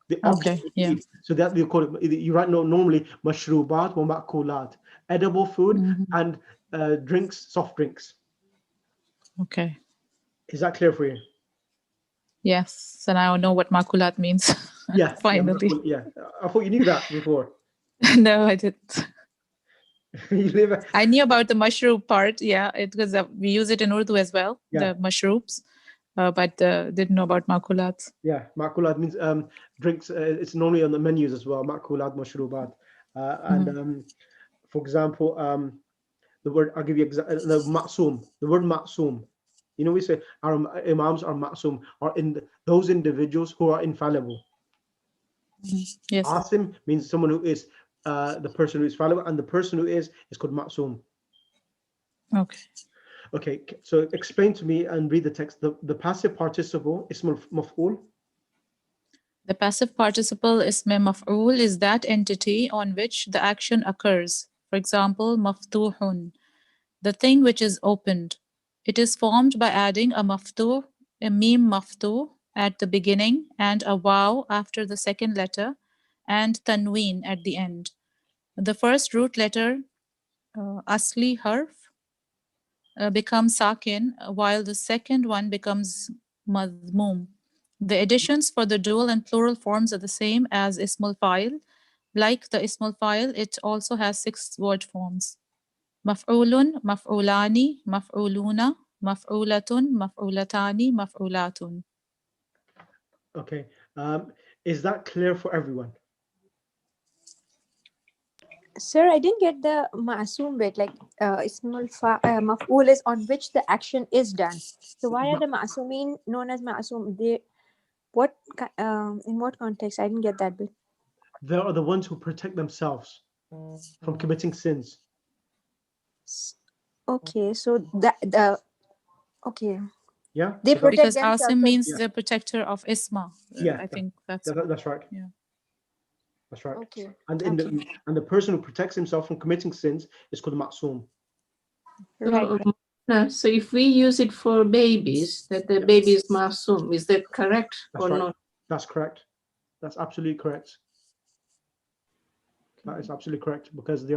The object you eat. So that you call it. You write normally mashrubat or ma'kulat, edible food and drinks, soft drinks. Okay. Is that clear for you? Yes. So now I know what makulat means. Yeah. Finally. Yeah. I thought you knew that before. No, I didn't. You live. I knew about the mushroom part. Yeah, because we use it in Urdu as well. The mushrooms. But didn't know about makulat. Yeah, makulat means drinks. It's normally on the menus as well. Makulat, mashrubat, and for example, the word I'll give you the ma'sum. The word ma'sum. You know, we say our imams are ma'sum, are those individuals who are infallible. Yes. Asim means someone who is the person who is fallible, and the person who is called ma'sum. Okay. Okay, so explain to me and read the text. The passive participle, ism maf'ul. The passive participle, ism maf'ul, is that entity on which the action occurs. For example, maftuhun, the thing which is opened. It is formed by adding a maftuh, a mim maftuh at the beginning, and a waw after the second letter, and tanween at the end. The first root letter, asli harf, becomes sakin, while the second one becomes madmum. The additions for the dual and plural forms are the same as ismul fa'il. Like the ismul fa'il, it also has 6 word forms. Maf'ulun, maf'ulani, maf'uluna, maf'ulatun, maf'ulatani, maf'ulatun. Okay. Is that clear for everyone? Sir, I didn't get the ma'asum bit. Like ismul maf'ul is on which the action is done. So why are the ma'asumin known as ma'asum? In what context? I didn't get that bit. They are the ones who protect themselves from committing sins. Okay, so okay. Yeah. They protect because themselves. Asim means the protector of Isma. Yeah. I think that's right. Yeah. That's right. Okay. And the person who protects himself from committing sins is called ma'sum. Right. So if we use it for babies, that the baby is ma'sum, is that correct or not? That's correct. That's absolutely correct. That is absolutely correct because they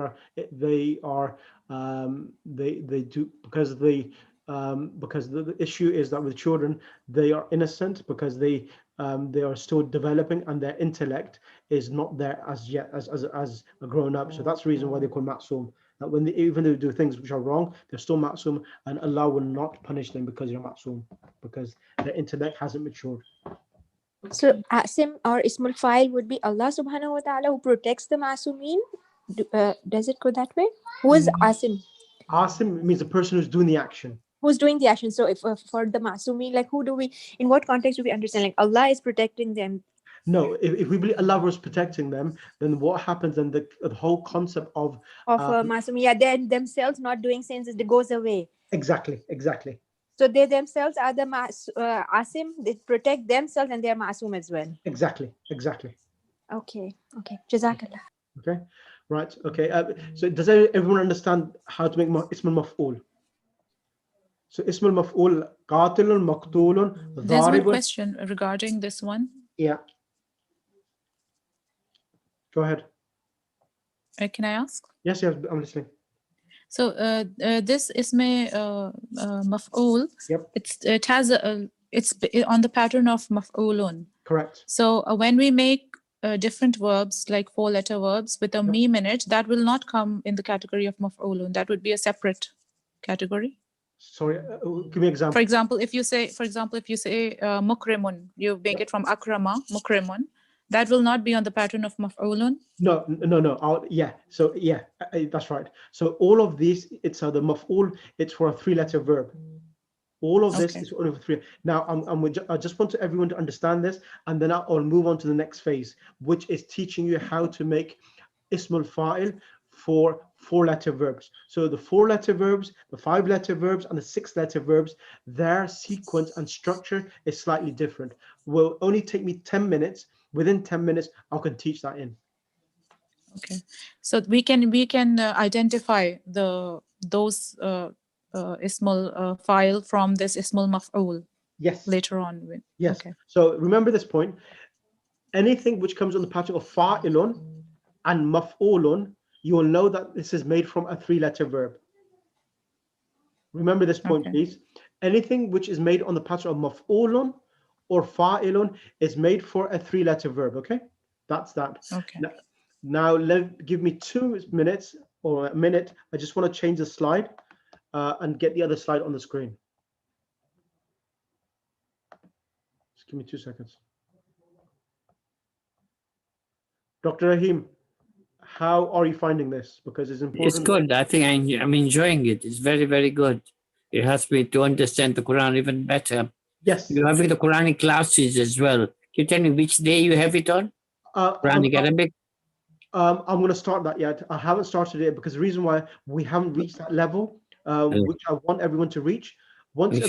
do because because the issue is that with children, they are innocent because they are still developing and their intellect is not there as yet as a grown up. So that's the reason why they call ma'soom. That when even though they do things which are wrong, they're still ma'soom, and Allah will not punish them because you're ma'soom, because their intellect hasn't matured. So Asim or Ismul Fa'il would be Allah subhanahu wa ta'ala who protects the Ma'sumin. Does it go that way? Who is Asim? Asim means the person who's doing the action. Who's doing the action? So if for the Ma'sumin, like who do we, in what context do we understand? Like Allah is protecting them. No, if we believe Allah was protecting them, then what happens? Then the whole concept of Ma'sumin, yeah, they're themselves not doing sins, it goes away. Exactly. So they themselves are the Asim, they protect themselves and they are Ma'sum as well. Exactly. Okay. Jazakallah. Okay, right. Okay. So does everyone understand how to make Ismul Maf'ul? So Ismul Maf'ul, Qatilun, Maqtulun, There's one Dharibun. question regarding this one. Yeah. Go ahead. Can I ask? Yes, I'm listening. So this isme maf'ul, Yep. It's on the pattern of maf'ulun. Correct. So when we make different verbs like 4-letter verbs with a meme in it, that will not come in the category of maf'ulun. That would be a separate category. Sorry, give me an example. For example, if you say mukrimun, you make it from akrama, mukrimun. That will not be on the pattern of maf'ulun. No. So that's right. So all of these, it's the maf'ul. It's for a 3-letter verb. All of this is only for 3. Now, I just want everyone to understand this, and then I'll move on to the next phase, which is teaching you how to make Ismul Fa'il for 4-letter verbs. So the 4-letter verbs, the 5-letter verbs, and the 6-letter verbs, their sequence and structure is slightly different. Will only take me 10 minutes. Within 10 minutes, I can teach that in. Okay, so we can identify those Ismul Fa'il from this Ismul Maf'ul. Yes. Later on. Yes. Okay. So remember this point. Anything which comes on the pattern of fa'ilun and maf'ulun, you will know that this is made from a 3-letter verb. Remember this point, please. Anything which is made on the pattern of maf'ulun or fa'ilun is made for a 3-letter verb. Okay, that's that. Okay. Now give me 2 minutes or a minute. I just want to change the slide and get the other slide on the screen. Just give me 2 seconds. Dr. Rahim, how are you finding this? Because it's important. It's good. I think I'm enjoying it. It's very, very good. It helps me to understand the Quran even better. Yes. You're having the Quranic classes as well. Can you tell me which day you have it on? Quranic Arabic? I'm going to start that yet. I haven't started it because the reason why we haven't reached that level, which I want everyone to reach. Once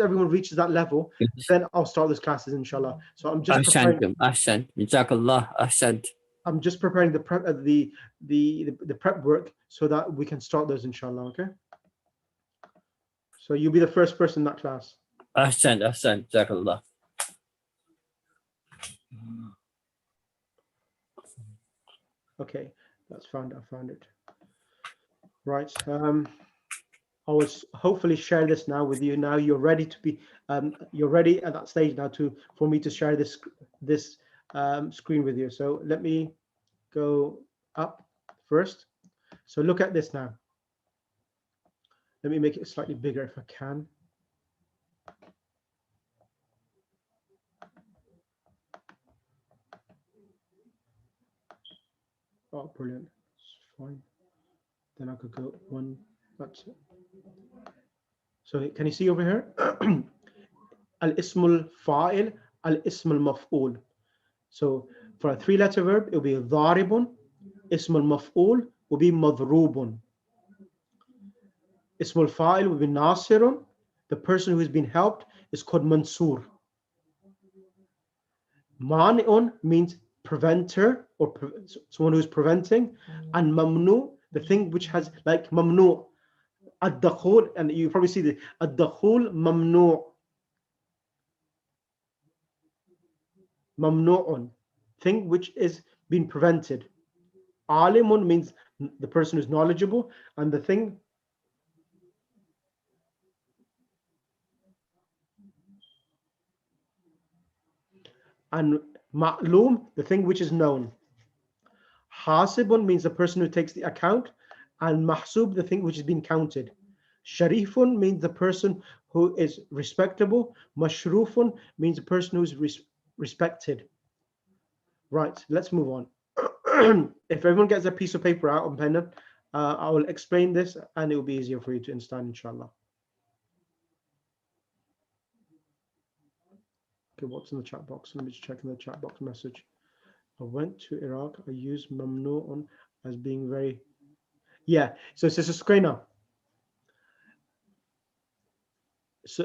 everyone reaches that level, then I'll start those classes, inshallah. So I'm just preparing. Ahsan. Jazakallah. Ahsan. I'm just preparing the prep the prep work so that we can start those, inshallah. Okay. So you'll be the first person in that class. Ahsan. Jazakallah. Okay, that's found. I found it. Right. I will hopefully share this now with you. Now you're ready to be. You're ready at that stage now for me to share this screen with you. So let me go up first. So look at this now. Let me make it slightly bigger if I can. Oh, brilliant. It's fine. Then I could go one. That's it. So can you see over here? Al-ismul fa'il, al-ismul maf'ul. So for a 3-letter verb, it will be dharibun. Ismul maf'ul will be madhrubun. Ismul fa'il will be nasirun. The person who has been helped is called mansur. Mani'un means preventer or someone who is preventing, and mamnu, the thing which has, like mamnu, ad-dakhul, and you probably see the ad-dakhul mamnu, mamnu'un, thing which is being prevented. Alimun means the person who's knowledgeable, and the thing and ma'lum, the thing which is known. Hasibun means the person who takes the account, and mahsub, the thing which is being counted. Sharifun means the person who is respectable. Mashrufun means the person who is respected. Right, let's move on. If everyone gets a piece of paper out on pen, I will explain this and it will be easier for you to understand, inshallah. Okay, what's in the chat box? Let me just check in the chat box message. I went to Iraq. I used mamnu'un as being very... Yeah, so it's a screener. So,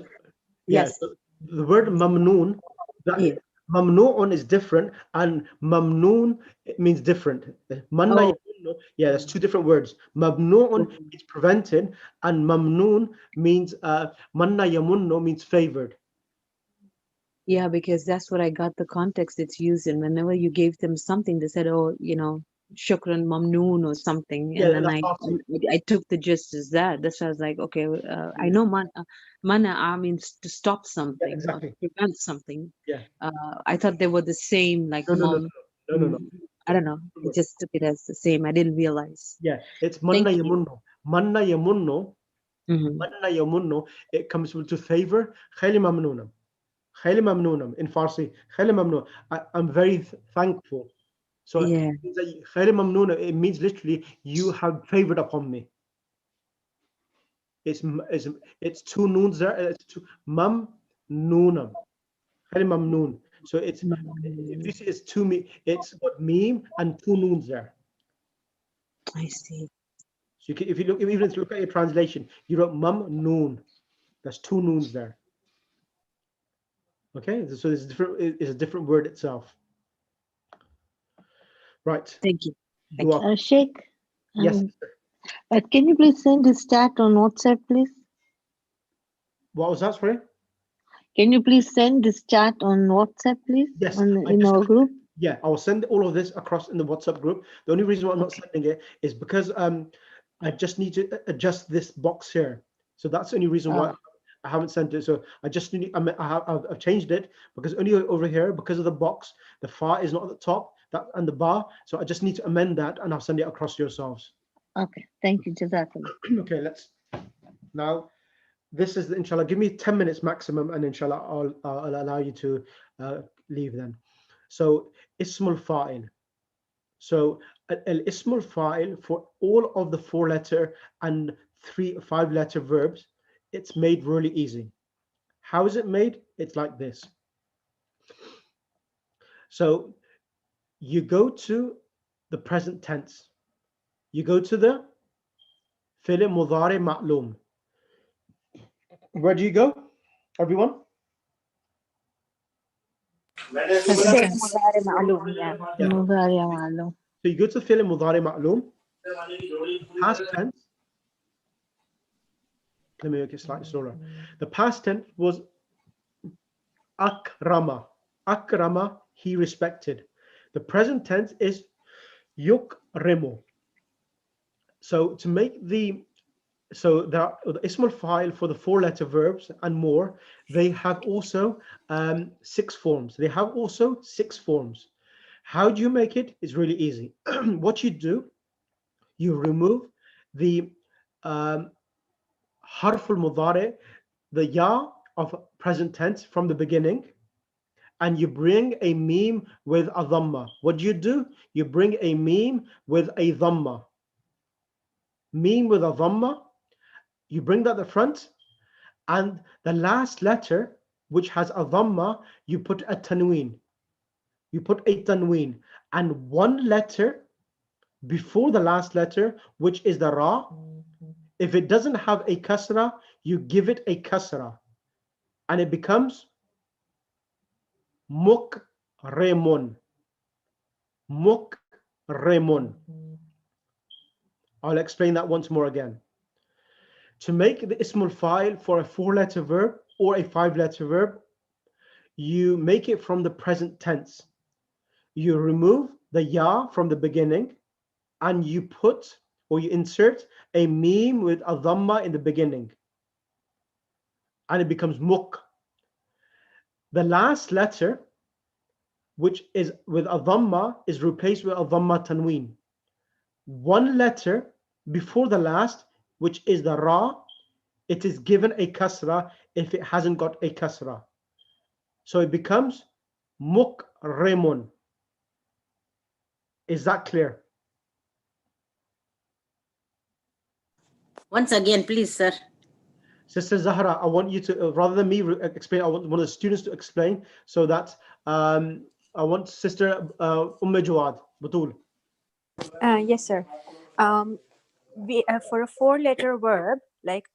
yeah, Yes. so the word mamnoon, mamnu'un is different, and mamnoon, it means different. Manna yamunnu, yeah, that's two different words. Mamnu'un is prevented, and mamnoon means manna yamunnu means favored. Yeah, because that's what I got the context it's used in. Whenever you gave them something, they said, oh, you know, shukran mamnoon or something. Yeah, And then I took the gist as that. That's why I was like, okay, I know mana means to stop something, exactly. or prevent something. Yeah. I thought they were the same, like No. I don't know. I just took it as the same. I didn't realize. Yeah, it's manna yamunnu. Manna yamunnu. Manna yamunnu. It comes to favor. Khayli mamnoonam. Khayli mamnoonam in Farsi. Khayli mamnoon. I'm very thankful. So yeah, khayli mamnoonam, it means literally you have favored upon me. It's two noons there. It's two mamnoonam. Khayli mamnoon. So it's if you see it's two it's got meme and two noons there. I see. So you can, if you look, even if you look at your translation, you wrote mamnoon. That's two noons there. Okay, so it's different. It's a different word itself. Right. Thank you. Sheikh. Yes. Can you please send this chat on WhatsApp, please? What was that, sorry? Can you please send this chat on WhatsApp, please? Yes. In our group. Yeah, I will send all of this across in the WhatsApp group. The only reason why I'm not sending it is because I just need to adjust this box here. So that's the only reason why I haven't sent it. So I just need, I've changed it because only over here, because of the box, the fa is not at the top, that and the ba. So I just need to amend that and I'll send it across to yourselves. Okay, thank you, Jazakallah. Okay, let's now. This is inshallah. Give me 10 minutes maximum, and inshallah I'll allow you to leave then. So ismul fa'il. So al ismul fa'il for all of the 4-letter and 5-letter verbs, it's made really easy. How is it made? It's like this. So you go to the present tense. You go to the fi'l mudari ma'lum. Where do you go, everyone? Present So you go to fi'l mudari ma'lum, past tense. Let me make it slightly slower. The past tense was akrama. Akrama, he respected. The present tense is yukrimu. So to make the the ismul fa'il for the 4-letter verbs and more, they have also 6 forms. They have also 6 forms. How do you make it? It's really easy. What you do, you remove the harful mudari, the ya of present tense from the beginning, and you bring a meme with a dhamma. What do? You bring a meme with a dhamma. Meme with a dhamma. You bring that at the front, and the last letter, which has a dhamma, you put a tanween. You put a tanween, and one letter before the last letter, which is the ra. If it doesn't have a kasra, you give it a kasra, and it becomes mukremun. Mukremun. I'll explain that once more again. To make the ismul fa'il for a 4-letter verb or a 5-letter verb, you make it from the present tense. You remove the ya from the beginning, and you put or you insert a meme with a dhamma in the beginning, and it becomes muk. The last letter which is with a dhamma is replaced with a dhamma tanween. One letter before the last, which is the ra, it is given a kasra if it hasn't got a kasra. So it becomes mukrimun. Is that clear? Once again, please, sir. Sister Zahra, I want you to, rather than me explain, I want one of the students to explain, so that I want Sister Jawad, Batul. Yes, sir. We for a 4-letter verb like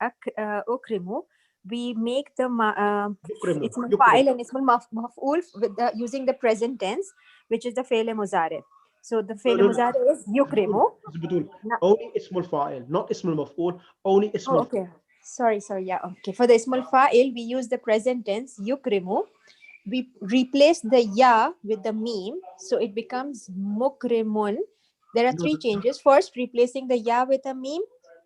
ukrimu, we make the ismul fa'il and ismul maf'ul with the using the present tense, which is the fi'l muzari. So the fi'l muzari is yukrimu. Only ismul fa'il, not ismul maf'ul. Only ismul. Oh, okay. Sorry. Yeah. Okay. For the ismul fa'il, we use the present tense yukrimu. We replace the ya with the meme, so it becomes mukrimun. There are 3 changes. First, replacing the ya with a meme.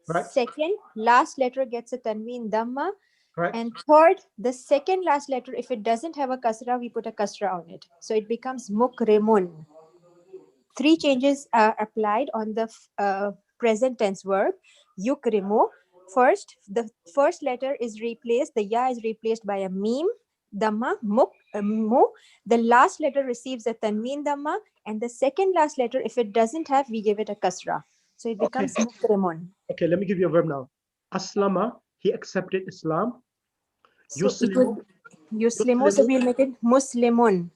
Right. Second, last letter gets a tanween dhamma. Right. And third, the second last letter, if it doesn't have a kasra, we put a kasra on it. So it becomes mukrimun. 3 changes are applied on the present tense verb yukrimu. First, the first letter is replaced, the ya is replaced by a meme, dhamma, mu. The last letter receives a tanween dhamma, and the second last letter, if it doesn't have, we give it a kasra. So it becomes mukrimun. Okay, let me give you a verb now. Aslama, he accepted Islam. Yuslimu, so we'll make it muslimun.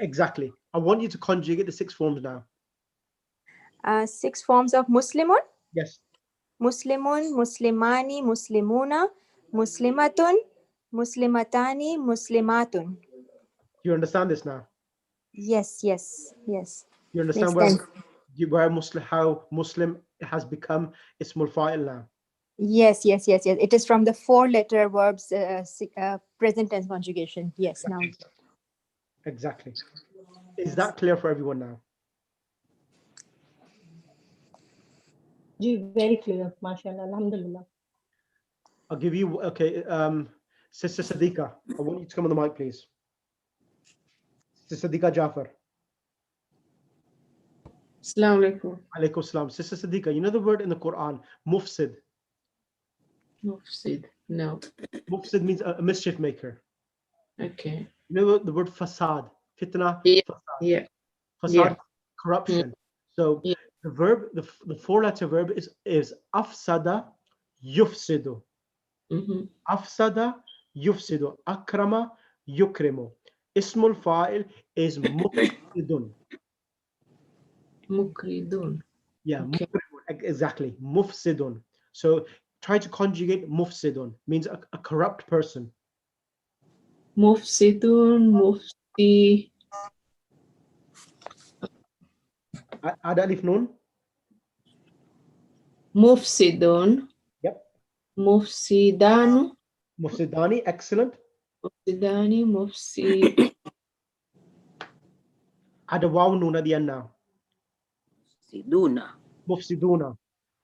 Exactly. I want you to conjugate the 6 forms now. 6 forms of muslimun? Yes. Muslimun, muslimani, muslimuna, muslimatun, muslimatani, muslimatun. You understand this now? Yes. You understand how Muslim has become ismul fa'il now? Yes. It is from the 4-letter verbs present tense conjugation. Yes, now. Exactly. Is that clear for everyone now? Very clear, mashallah, alhamdulillah. I'll give you, okay, Sister Sadiqa, I want you to come on the mic, please. Sister Sadiqa Jafar. Assalamu alaikum. Alaikum salam. Sister Sadiqa, you know the word in the Quran, mufsid? Mufsid, no. Mufsid means a mischief maker. Okay. You know the word fasad, fitna? Yeah. Fasad. Yeah. Fasad, Yeah. corruption. So the verb, the 4-letter verb is afsada yufsidu. Afsada yufsidu. Akrama yukrimu. Ismul fa'il is mukridun. Mukridun. Yeah, okay. Exactly. Mufsidun. So try to conjugate mufsidun, means a corrupt person. Mufsidun, mufti. Add alif nun. Mufsidun. Yep. Mufsidanu. Mufsidani, excellent. Mufsidani, mufsid. Add a waw nun at the end now. Mufsiduna.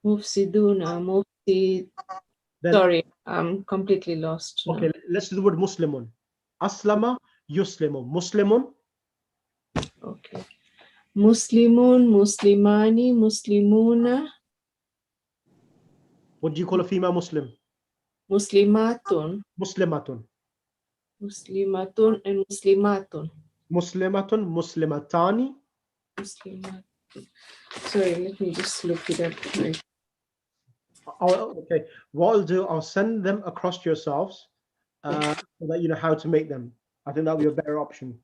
Mufsid. Sorry, I'm completely lost now. Okay, let's do the word Muslimun. Aslama, yuslimu. Muslimun. Okay. Muslimun, muslimani, muslimuna. What do you call a female Muslim? Muslimatun. Muslimatun. Muslimatun and muslimatun. Muslimatun, muslimatani. Muslimatun. Sorry, let me just look it up. Right. Okay, what I'll do, I'll send them across to yourselves so that you know how to make them. I think that'll be a better option.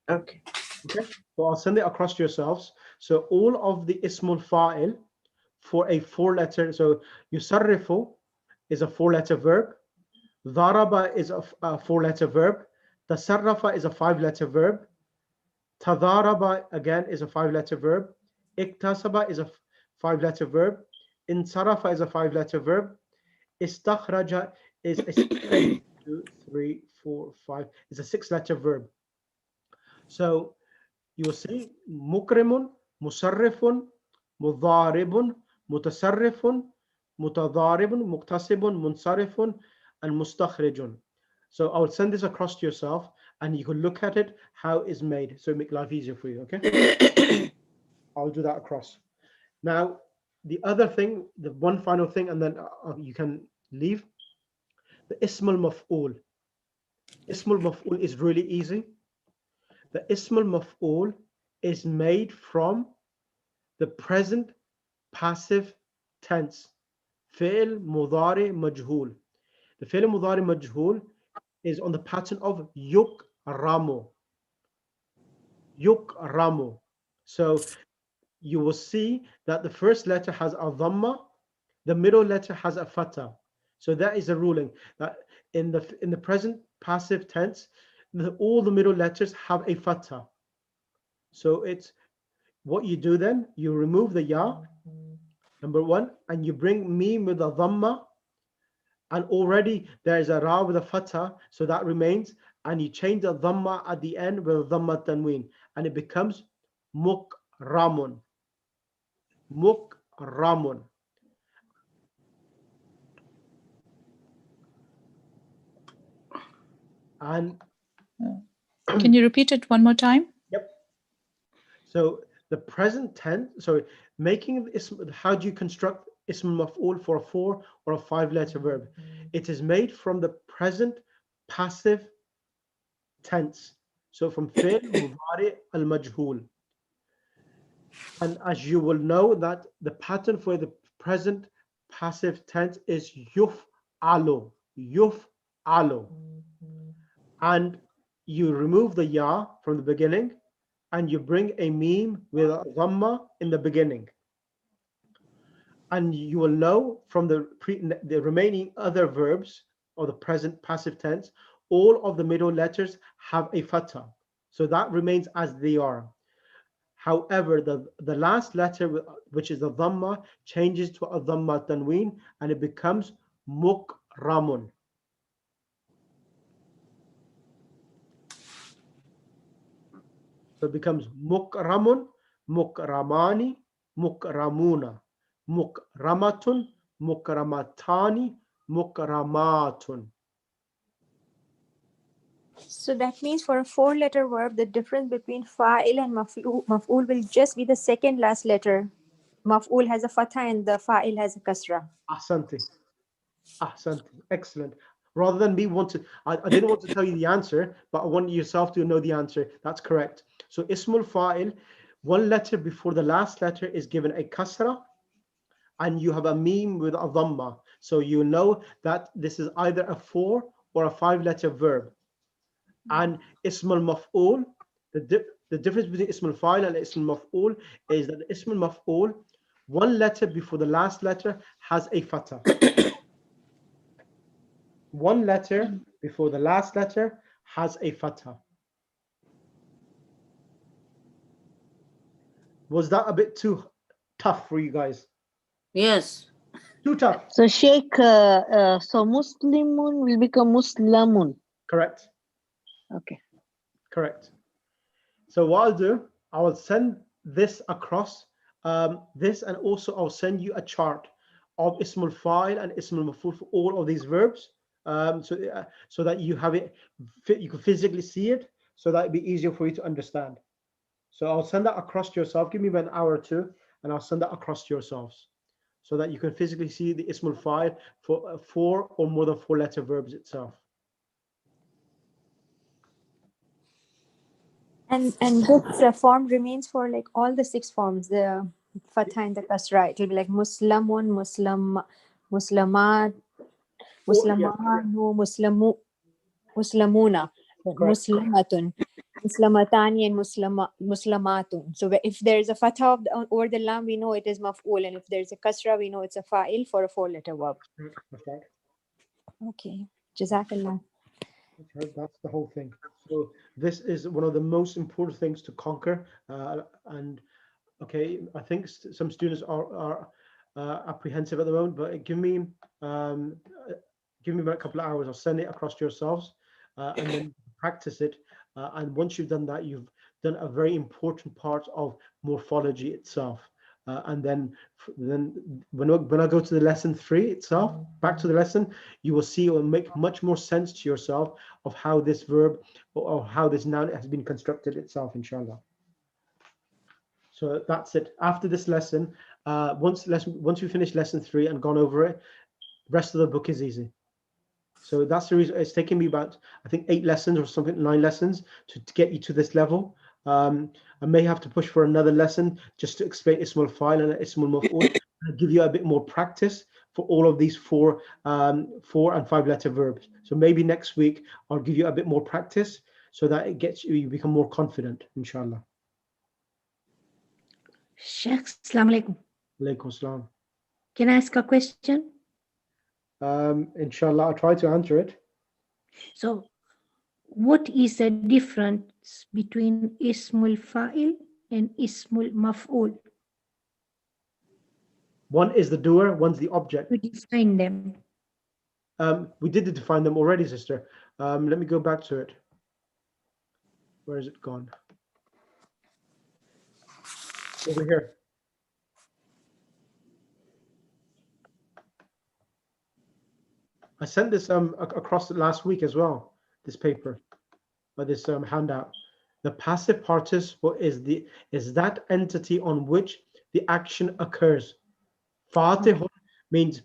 Okay. Okay, so I'll send it across to yourselves. So all of the ismul fa'il for a 4-letter, so yusarrifu is a 4-letter verb. Dharaba is a 4-letter verb. Tasarrafa is a 5-letter verb. Tadharaba again is a 5-letter verb. Iktasaba is a 5-letter verb. Insarafa is a 5-letter verb. Istakhraja is a 2, 3, 4, 5. It's a 6-letter verb. So you will see mukrimun, musarrifun, mudharibun, mutasarrifun, mutadharibun, muktasibun, munsarifun, and mustakhrijun. So I will send this across to yourself, and you can look at it, how it's made, so make life easier for you, okay? I'll do that across. Now, the other thing, the one final thing, and then you can leave. The Ism al-Maf'ul. Ism al-Maf'ul is really easy. The Ism al-Maf'ul is made from the present passive tense. Fi'l mudari majhul. The fi'l mudari majhul is on the pattern of yukramu. Yukramu. So you will see that the first letter has a dhamma, the middle letter has a fatha. So that is a ruling that in the present passive tense, all the middle letters have a fatha. So it's what you do then, you remove the ya, number one, and you bring mim with a dhamma, and already there is a ra with a fatha, so that remains, and you change the dhamma at the end with a dhamma tanween, and it becomes mukramun. Mukramun. And can you repeat it one more time? Yep. So the present tense, so making this, how do you construct ism maf'ul for a 4 or a 5-letter verb? It is made from the present passive tense. So from fi'l mudari al-majhul. And as you will know that the pattern for the present passive tense is yuf'alu. Yuf'alu. And you remove the ya from the beginning, and you bring a meme with a dhamma in the beginning. And you will know from the remaining other verbs or the present passive tense, all of the middle letters have a fatha. So that remains as they are. However, the last letter, which is the dhamma, changes to a dhamma tanween, and it becomes mukramun. So it becomes mukramun, mukramani, mukramuna, mukramatun, mukramatani, mukramatun. So that means for a 4-letter verb, the difference between fa'il and maf'ul will just be the second last letter. Maf'ul has a fatha and the fa'il has a kasra. Ahsanti. Ahsanti. Excellent. Rather than me I didn't want to tell you the answer, but I want yourself to know the answer. That's correct. So ismul fa'il, one letter before the last letter is given a kasra, and you have a meme with a dhamma. So you know that this is either a 4 or a 5-letter verb. And ismul maf'ul, the difference between ismul fa'il and ismul maf'ul is that ismul maf'ul, one letter before the last letter has a fatha. One letter before the last letter has a fatha. Was that a bit too tough for you guys? Yes. Too tough. So Sheikh, so Muslimun will become Muslamun. Correct. Okay. Correct. So what I'll do, I will send this across, this, and also I'll send you a chart of Ismul Fa'il and Ismul Maf'ul for all of these verbs, so that you have it, you can physically see it, so that it'd be easier for you to understand. So I'll send that across to yourself. Give me about an hour or two, and I'll send that across to yourselves, so that you can physically see the Ismul Fa'il for 4 or more than 4-letter verbs itself. And this form remains for like all the 6 forms, the fatha and the kasra. It will be like Muslamun, Muslam, Muslamat, Muslamanu, Muslamu, Muslamuna, Muslamatun, Muslamatani, and Muslamatun. So if there is a fatha over the lam, we know it is maf'ul, and if there is a kasra, we know it's a fa'il for a 4-letter verb. Okay. Okay, Jazakallah. Okay, that's the whole thing. So this is one of the most important things to conquer. And okay, I think some students are apprehensive at the moment, but give me about a couple of hours. I'll send it across to yourselves, and then practice it. And once you've done that, you've done a very important part of morphology itself. And then when I go to the lesson 3 itself, back to the lesson, you will see it will make much more sense to yourself of how this verb or how this noun has been constructed itself, inshallah. So that's it. After this lesson, once we finish lesson 3 and gone over it, rest of the book is easy. So that's the reason it's taken me about, I think, 8 lessons or something, 9 lessons to get you to this level. I may have to push for another lesson just to explain Ism al-Fa'il and Ism al-Maf'ul, and give you a bit more practice for all of these 4 and 5 letter verbs. So maybe next week I'll give you a bit more practice so that it gets you become more confident, inshallah. Sheikh, Assalamu alaikum. Alaikum salam. Can I ask a question? Inshallah, I'll try to answer it. So, what is the difference between Ismul Fa'il and Ismul Maf'ul? One is the doer, one's the object. To define them. We did define them already, sister. Let me go back to it. Where is it gone? Over here. I sent this across last week as well, this paper, or this handout. The passive participle is that entity on which the action occurs. Fatihun means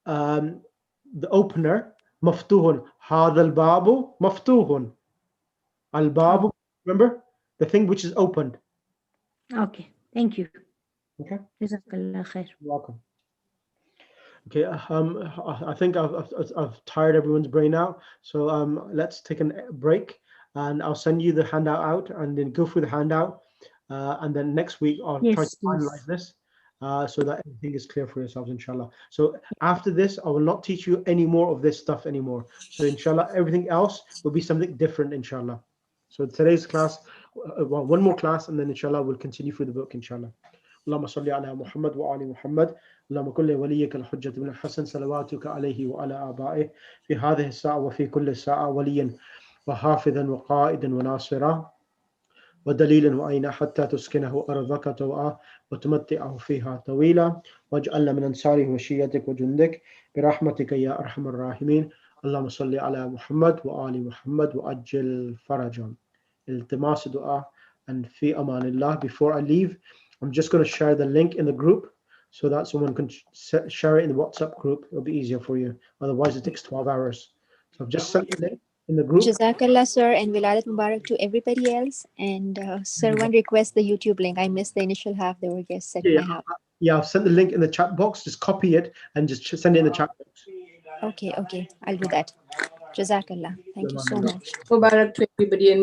the opener. Maftuhun. Hadha al-babu maftuhun. Al-babu, remember? The thing which is opened. Okay, thank you. Okay. Jazakallah khair. You're welcome. Okay, I think I've tired everyone's brain out. So let's take a break, and I'll send you the handout out, and then go through the handout, and then next week I'll try to finalize this so that everything is clear for yourselves, inshallah. So after this, I will not teach you any more of this stuff anymore. So inshallah, everything else will be something different, inshallah. So today's class, well, one more class, and then inshallah we'll continue through the book, inshallah. اللهم صل على محمد وآل محمد اللهم كن لوليك الحجة بن الحسن صلواتك عليه وعلى آبائه في هذه الساعة وفي كل ساعة وليا وحافظا وقائدا وناصرا ودليلا وأينا حتى تسكنه أرضك طوعا وتمتعه فيها طويلا واجعلنا من أنصاره وشيتك وجندك برحمتك يا أرحم الراحمين اللهم صل على محمد وآل محمد وأجل فرجا. التماس دعاء and في أمان الله. Before I leave, I'm just going to share the link in the group so that someone can share it in the WhatsApp group. It'll be easier for you. Otherwise, it takes 12 hours. So I've just sent the link in the group. Jazakallah, sir, and Wiladat Mubarak to everybody else. And sir, one request the YouTube link. I missed the initial half. There were guests at my house. Yeah, I've sent the link in the chat box. Just copy it and just send it in the chat box. Okay, I'll do that. Jazakallah. Thank you so much. Mubarak to everybody. And